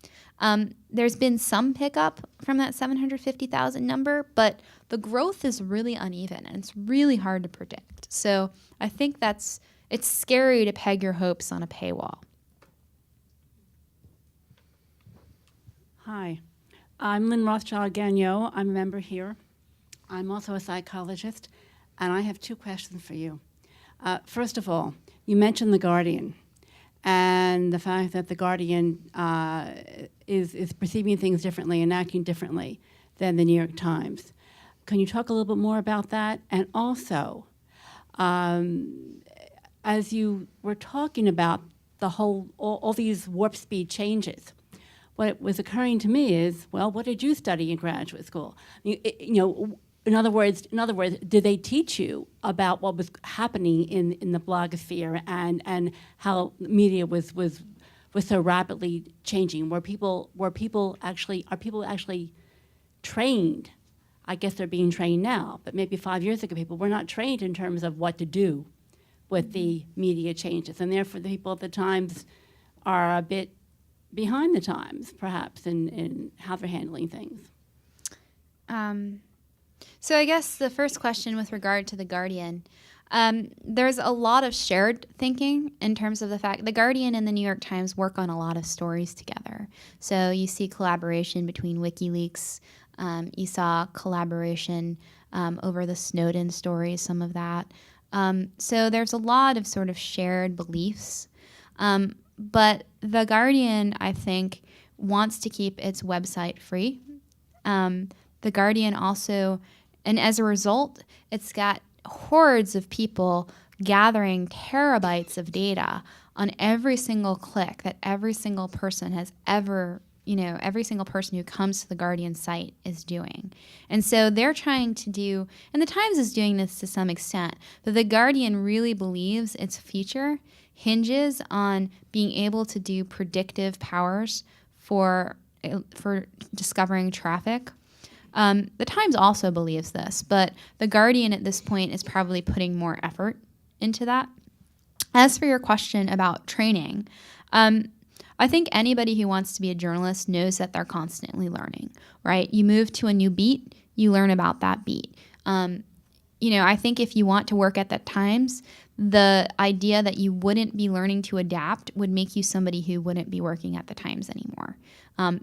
There's been some pickup from that 750,000 number, but the growth is really uneven and it's really hard to predict. So I think it's scary to peg your hopes on a paywall.
Hi, I'm Lynn Rothschild-Gagnon. I'm a member here. I'm also a psychologist, and I have two questions for you. First of all, you mentioned The Guardian and the fact that The Guardian is perceiving things differently and acting differently than the New York Times. Can you talk a little bit more about that? And also, as you were talking about all these warp speed changes, what was occurring to me is, well, what did you study in graduate school? In other words, did they teach you about what was happening in the blogosphere and how media was so rapidly changing? Are people actually trained? I guess they're being trained now, but maybe 5 years ago, people were not trained in terms of what to do with the media changes, and therefore the people at the Times are a bit behind the times, perhaps, in how they're handling things.
So I guess the first question with regard to The Guardian, there's a lot of shared thinking in terms of the fact The Guardian and the New York Times work on a lot of stories together. So you see collaboration between WikiLeaks. You saw collaboration over the Snowden stories, some of that. So there's a lot of sort of shared beliefs. But The Guardian, I think, wants to keep its website free. The Guardian also, and as a result, it's got hordes of people gathering terabytes of data on every single click that every single person has ever, every single person who comes to the Guardian site is doing. And so they're trying to do, and the Times is doing this to some extent, but the Guardian really believes its future hinges on being able to do predictive powers for discovering traffic. The Times also believes this, but the Guardian at this point is probably putting more effort into that. As for your question about training, I think anybody who wants to be a journalist knows that they're constantly learning, right? You move to a new beat, you learn about that beat. I think if you want to work at the Times, the idea that you wouldn't be learning to adapt would make you somebody who wouldn't be working at the Times anymore.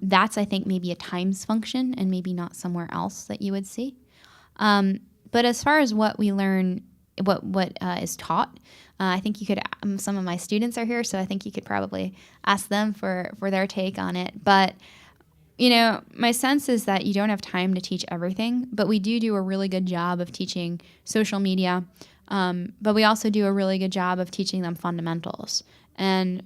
That's, I think, maybe a Times function and maybe not somewhere else that you would see. But as far as what we learn, what is taught, I think you could, some of my students are here, so I think you could probably ask them for their take on it. But, my sense is that you don't have time to teach everything, but we do a really good job of teaching social media. But we also do a really good job of teaching them fundamentals. And,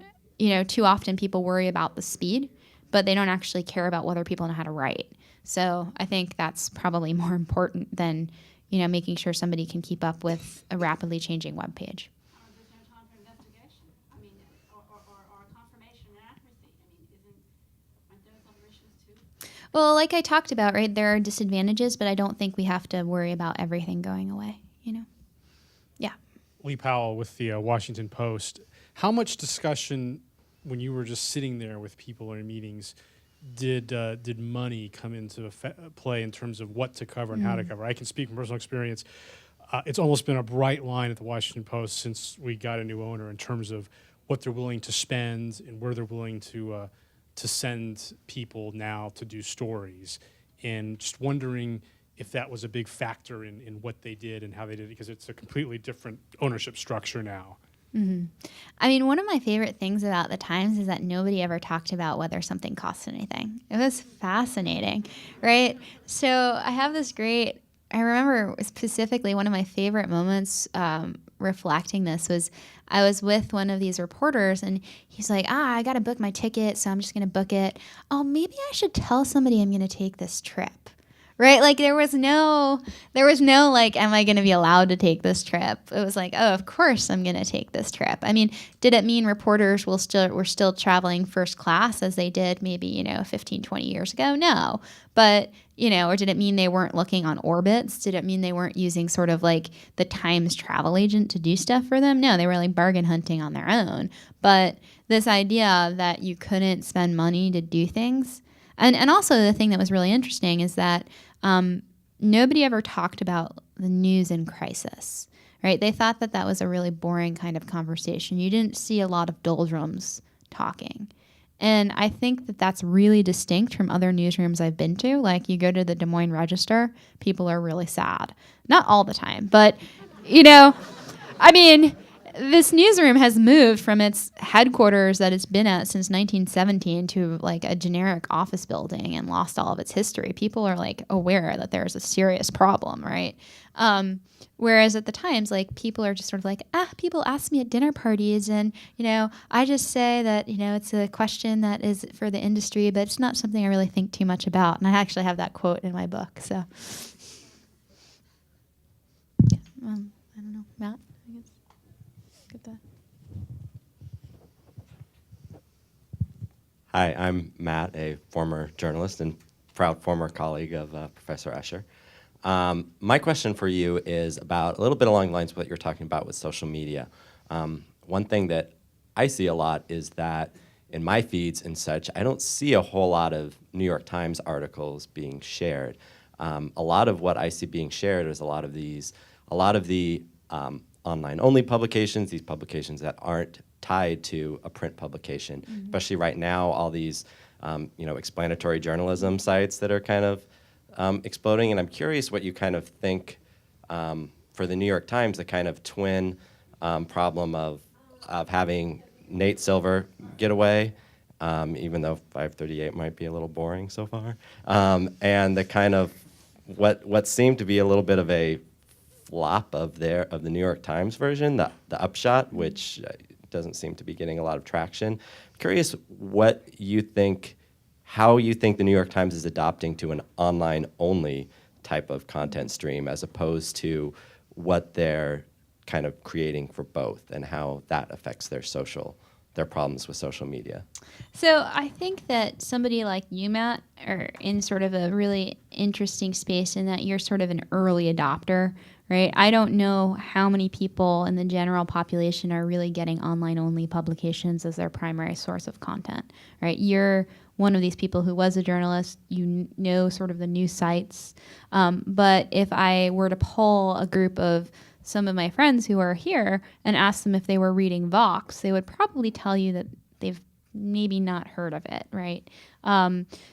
too often people worry about the speed, but they don't actually care about whether people know how to write. So I think that's probably more important than, making sure somebody can keep up with a rapidly changing web page.
There's no time for investigation. Or confirmation and accuracy. Aren't those other issues too?
Well, like I talked about, right, there are disadvantages, but I don't think we have to worry about everything going away, Yeah.
Lee Powell with the Washington Post. How much discussion, when you were just sitting there with people in meetings, did money come into play in terms of what to cover and how to cover? I can speak from personal experience. It's almost been a bright line at the Washington Post since we got a new owner in terms of what they're willing to spend and where they're willing to send people now to do stories. And just wondering if that was a big factor in what they did and how they did it, because it's a completely different ownership structure now.
Mm-hmm. One of my favorite things about the Times is that nobody ever talked about whether something costs anything. It was fascinating, right? So I have this I remember specifically one of my favorite moments reflecting this was I was with one of these reporters and he's like, I got to book my ticket, so I'm just going to book it. Oh, maybe I should tell somebody I'm going to take this trip. Right? Like there was no like, am I going to be allowed to take this trip? It was like, oh, of course I'm going to take this trip. Did it mean reporters were still traveling first class as they did maybe, 15, 20 years ago? No. But, or did it mean they weren't looking on orbits? Did it mean they weren't using sort of like the Times travel agent to do stuff for them? No, they were like bargain hunting on their own. But this idea that you couldn't spend money to do things. And also the thing that was really interesting is that nobody ever talked about the news in crisis, right? They thought that was a really boring kind of conversation. You didn't see a lot of doldrums talking. And I think that that's really distinct from other newsrooms I've been to. Like you go to the Des Moines Register, people are really sad. Not all the time, but, this newsroom has moved from its headquarters that it's been at since 1917 to like a generic office building and lost all of its history. People are like aware that there's a serious problem, right? Whereas at the Times, like people are just sort of like, people ask me at dinner parties and, I just say that, it's a question that is for the industry, but it's not something I really think too much about. And I actually have that quote in my book, so. Yeah, I don't know, Matt? Get that.
Hi, I'm Matt, a former journalist and proud former colleague of Professor Usher. My question for you is about a little bit along the lines of what you're talking about with social media. One thing that I see a lot is that in my feeds and such, I don't see a whole lot of New York Times articles being shared. A lot of what I see being shared is a lot of the online-only publications, these publications that aren't tied to a print publication, especially right now, all these explanatory journalism sites that are kind of exploding, and I'm curious what you kind of think for the New York Times, the kind of twin problem of having Nate Silver get away, even though 538 might be a little boring so far, and the kind of what seemed to be a little bit of a flop of the New York Times version, the upshot, which doesn't seem to be getting a lot of traction. I'm curious what you think, how you think the New York Times is adopting to an online-only type of content stream as opposed to what they're kind of creating for both and how that affects their problems with social media.
So I think that somebody like you, Matt, are in sort of a really interesting space in that you're sort of an early adopter, right? I don't know how many people in the general population are really getting online-only publications as their primary source of content, right? You're one of these people who was a journalist, you know sort of the news sites. But if I were to poll a group of some of my friends who are here and ask them if they were reading Vox, they would probably tell you that they've maybe not heard of it, right?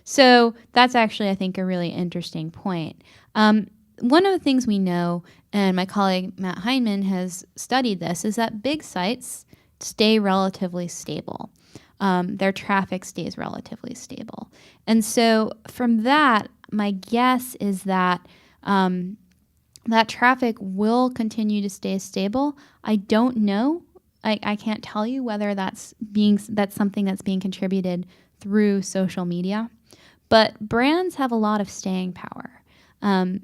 So that's actually, I think, a really interesting point. One of the things we know, and my colleague Matt Heineman has studied this, is that big sites stay relatively stable. Their traffic stays relatively stable. And so from that, my guess is that that traffic will continue to stay stable. I don't know. I can't tell you whether that's something that's being contributed through social media. But brands have a lot of staying power,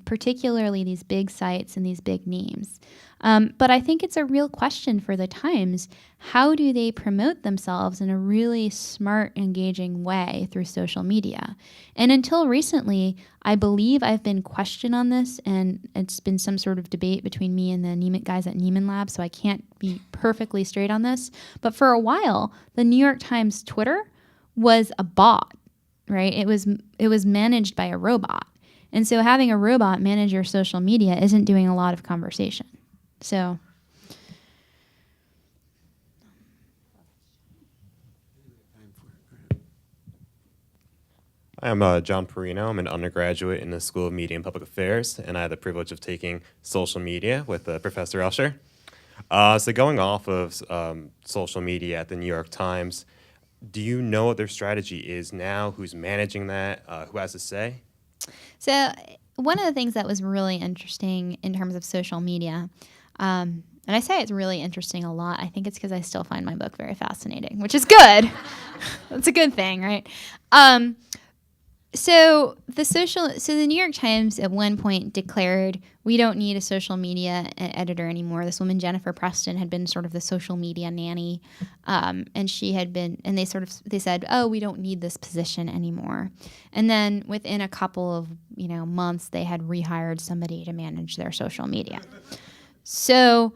particularly these big sites and these big names. But I think it's a real question for the Times. How do they promote themselves in a really smart, engaging way through social media? And until recently, I believe I've been questioned on this, and it's been some sort of debate between me and the guys at Neiman Lab, so I can't be perfectly straight on this. But for a while, the New York Times Twitter was a bot, right? It was managed by a robot. And so having a robot manage your social media isn't doing a lot of conversation. So,
I'm John Perino. I'm an undergraduate in the School of Media and Public Affairs, and I had the privilege of taking social media with Professor Usher. So going off of social media at the New York Times, do you know what their strategy is now? Who's managing that? Who has a say?
So one of the things that was really interesting in terms of social media, and I say it's really interesting a lot. I think it's because I still find my book very fascinating, which is good. That's a good thing, right? So the New York Times at one point declared, we don't need a social media editor anymore. This woman, Jennifer Preston, had been sort of the social media nanny. And they said, oh, we don't need this position anymore. And then within a couple of, months, they had rehired somebody to manage their social media. So,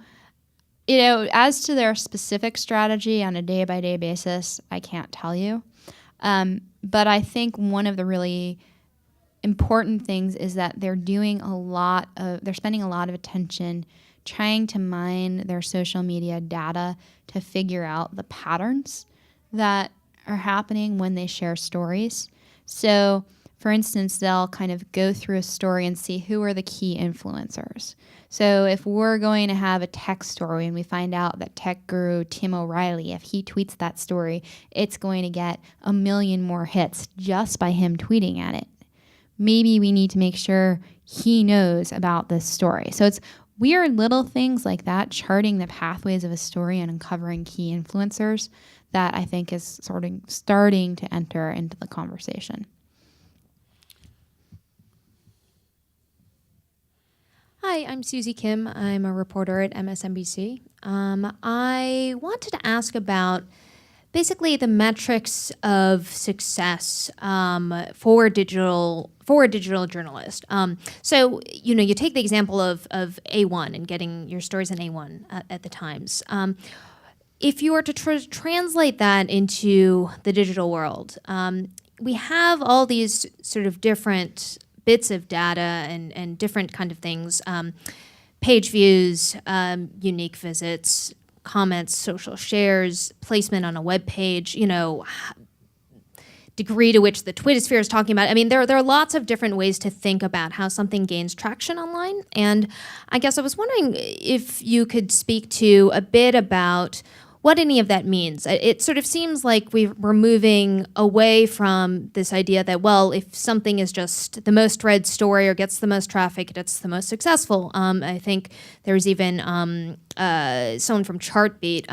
as to their specific strategy on a day-by-day basis, I can't tell you. But I think one of the really important things is that they're spending a lot of attention trying to mine their social media data to figure out the patterns that are happening when they share stories. So, for instance, they'll kind of go through a story and see who are the key influencers. So if we're going to have a tech story and we find out that tech guru Tim O'Reilly, if he tweets that story, it's going to get 1 million more hits just by him tweeting at it. Maybe we need to make sure he knows about this story. So it's weird little things like that, charting the pathways of a story and uncovering key influencers, that I think is sort of starting to enter into the conversation.
Hi, I'm Susie Kim. I'm a reporter at MSNBC. I wanted to ask about basically the metrics of success for a digital journalist. So you take the example of A1 and getting your stories in A1 at the Times. If you were to translate that into the digital world, we have all these sort of different bits of data and different kind of things, page views, unique visits, comments, social shares, placement on a web page, degree to which the Twittersphere is talking about. I mean, there are lots of different ways to think about how something gains traction online. And I guess I was wondering if you could speak to a bit about what any of that means. It sort of seems like we're moving away from this idea that, well, if something is just the most read story or gets the most traffic, it's the most successful. I think there's even someone from Chartbeat,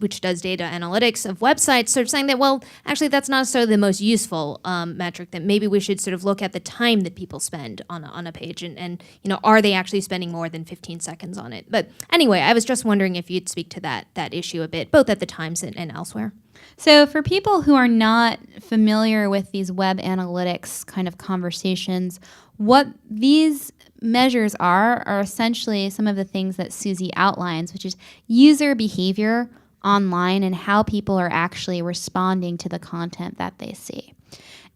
which does data analytics of websites, sort of saying that, well, actually that's not necessarily the most useful metric, that maybe we should sort of look at the time that people spend on a page and are they actually spending more than 15 seconds on it? But anyway, I was just wondering if you'd speak to that issue a bit, both at the Times and elsewhere.
So for people who are not familiar with these web analytics kind of conversations, what these measures are essentially some of the things that Susie outlines, which is user behavior online and how people are actually responding to the content that they see.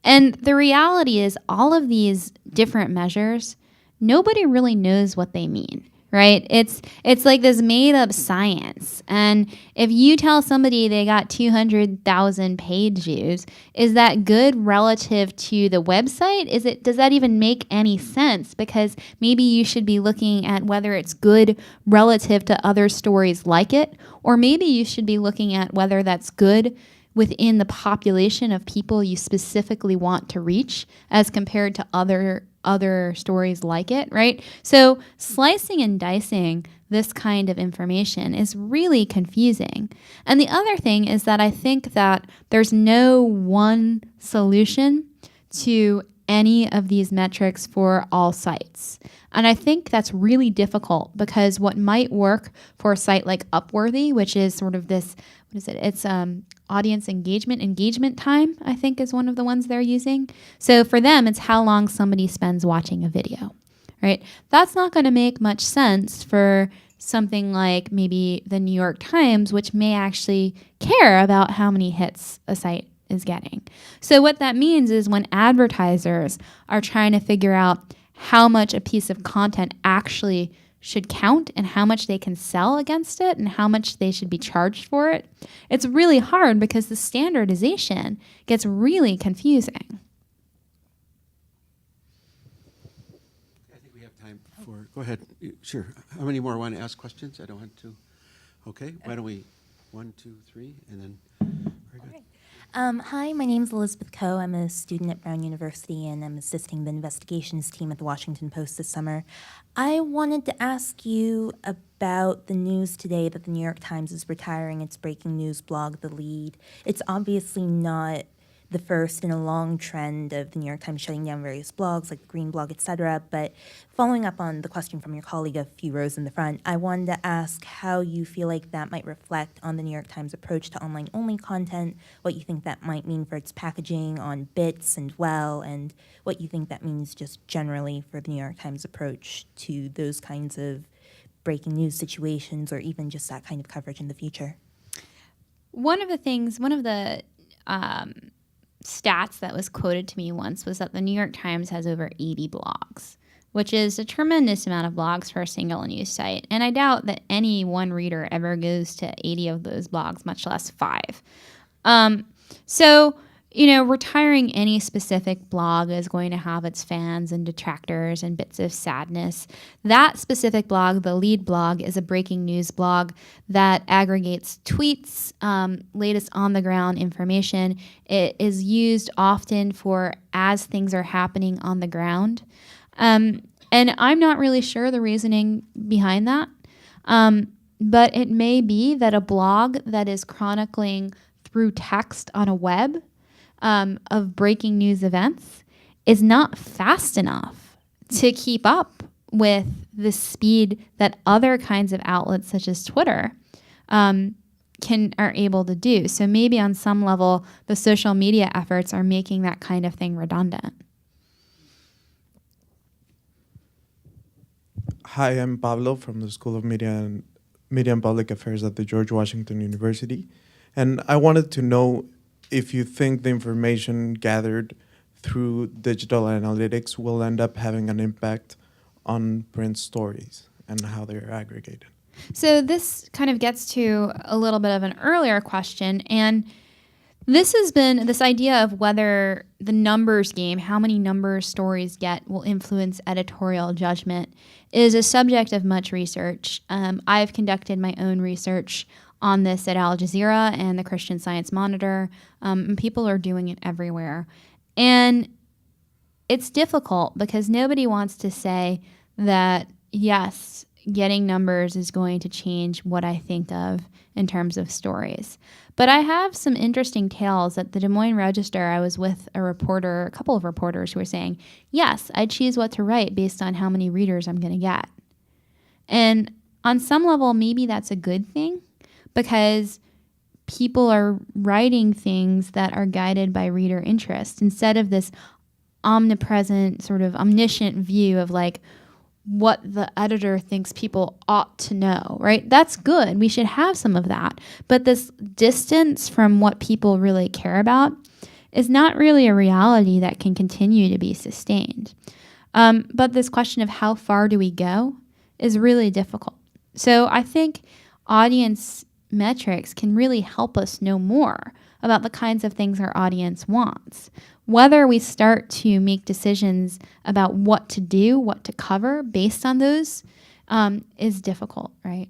And the reality is all of these different measures, nobody really knows what they mean, right? It's like this made up science. And if you tell somebody they got 200,000 page views, is that good relative to the website? Does that even make any sense? Because maybe you should be looking at whether it's good relative to other stories like it, or maybe you should be looking at whether that's good within the population of people you specifically want to reach as compared to other stories like it, right? So slicing and dicing this kind of information is really confusing. And the other thing is that I think that there's no one solution to any of these metrics for all sites. And I think that's really difficult because what might work for a site like Upworthy, which is sort of this, what is it? It's audience engagement time, I think is one of the ones they're using. So for them, it's how long somebody spends watching a video, right? That's not going to make much sense for something like maybe the New York Times, which may actually care about how many hits a site is getting. So what that means is when advertisers are trying to figure out how much a piece of content actually should count and how much they can sell against it and how much they should be charged for it, it's really hard because the standardization gets really confusing.
I think we have time for, go ahead, sure. How many more want to ask questions? I don't want to. Okay, why don't we, 1, 2, 3, and then, very good.
Hi, my name is Elizabeth Coe. I'm a student at Brown University, and I'm assisting the investigations team at the Washington Post this summer. I wanted to ask you about the news today that the New York Times is retiring its breaking news blog, The Lead. It's obviously not the first in a long trend of the New York Times shutting down various blogs like the Green Blog, etc. But following up on the question from your colleague a few rows in the front, I wanted to ask how you feel like that might reflect on the New York Times approach to online-only content, what you think that might mean for its packaging on Bits and Well, and what you think that means just generally for the New York Times approach to those kinds of breaking news situations or even just that kind of coverage in the future.
One of the stats that was quoted to me once was that the New York Times has over 80 blogs, which is a tremendous amount of blogs for a single news site. And I doubt that any one reader ever goes to 80 of those blogs, much less 5. So, retiring any specific blog is going to have its fans and detractors and bits of sadness. That specific blog, the Lead blog, is a breaking news blog that aggregates tweets, latest on-the-ground information. It is used often for as things are happening on the ground. And I'm not really sure the reasoning behind that. But it may be that a blog that is chronicling through text on a web of breaking news events is not fast enough to keep up with the speed that other kinds of outlets such as Twitter are able to do. So maybe on some level, the social media efforts are making that kind of thing redundant.
Hi, I'm Pablo from the School of Media and Public Affairs at the George Washington University. And I wanted to know if you think the information gathered through digital analytics will end up having an impact on print stories and how they're aggregated.
So this kind of gets to a little bit of an earlier question, and This has been this idea of whether the numbers game, how many numbers stories get, will influence editorial judgment, is a subject of much research. I've conducted my own research on this at Al Jazeera and the Christian Science Monitor, and people are doing it everywhere. And it's difficult because nobody wants to say that, yes, getting numbers is going to change what I think of in terms of stories. But I have some interesting tales. At the Des Moines Register, I was with a couple of reporters who were saying, yes, I choose what to write based on how many readers I'm going to get. And on some level, maybe that's a good thing because people are writing things that are guided by reader interest instead of this omnipresent, sort of omniscient view of like, what the editor thinks people ought to know, right? That's good. We should have some of that. But this distance from what people really care about is not really a reality that can continue to be sustained. But this question of how far do we go is really difficult. So I think audience metrics can really help us know more about the kinds of things our audience wants. Whether we start to make decisions about what to do, what to cover based on those is difficult, right?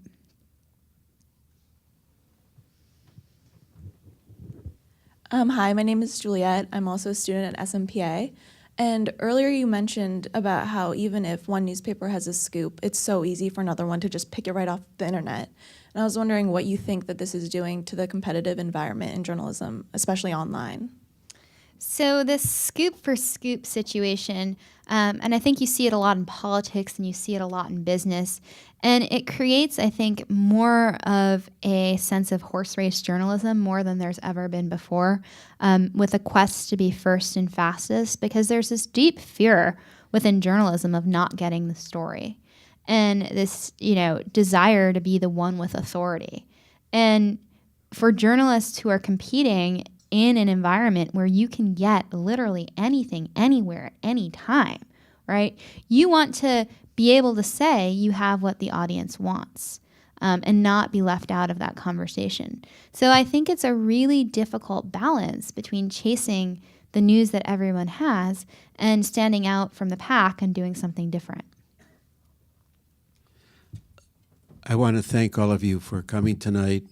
Hi, my name is Juliet. I'm also a student at SMPA. And earlier you mentioned about how even if one newspaper has a scoop, it's so easy for another one to just pick it right off the internet. And I was wondering what you think that this is doing to the competitive environment in journalism, especially online.
So this scoop for scoop situation, and I think you see it a lot in politics and you see it a lot in business, and it creates, I think, more of a sense of horse race journalism more than there's ever been before, with a quest to be first and fastest, because there's this deep fear within journalism of not getting the story, and this, desire to be the one with authority. And for journalists who are competing in an environment where you can get literally anything, anywhere, at any time, right? You want to be able to say you have what the audience wants and not be left out of that conversation. So I think it's a really difficult balance between chasing the news that everyone has and standing out from the pack and doing something different.
I want to thank all of you for coming tonight.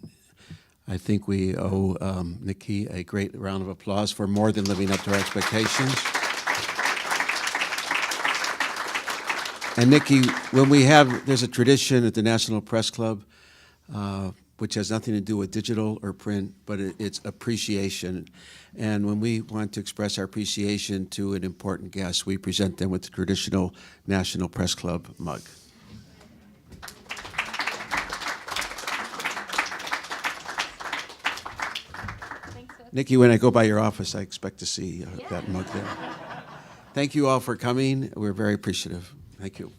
I think we owe Nikki a great round of applause for more than living up to our expectations. And Nikki, there's a tradition at the National Press Club, which has nothing to do with digital or print, but it's appreciation. And when we want to express our appreciation to an important guest, we present them with the traditional National Press Club mug. Nikki, when I go by your office, I expect to see that mug there. Thank you all for coming. We're very appreciative. Thank you.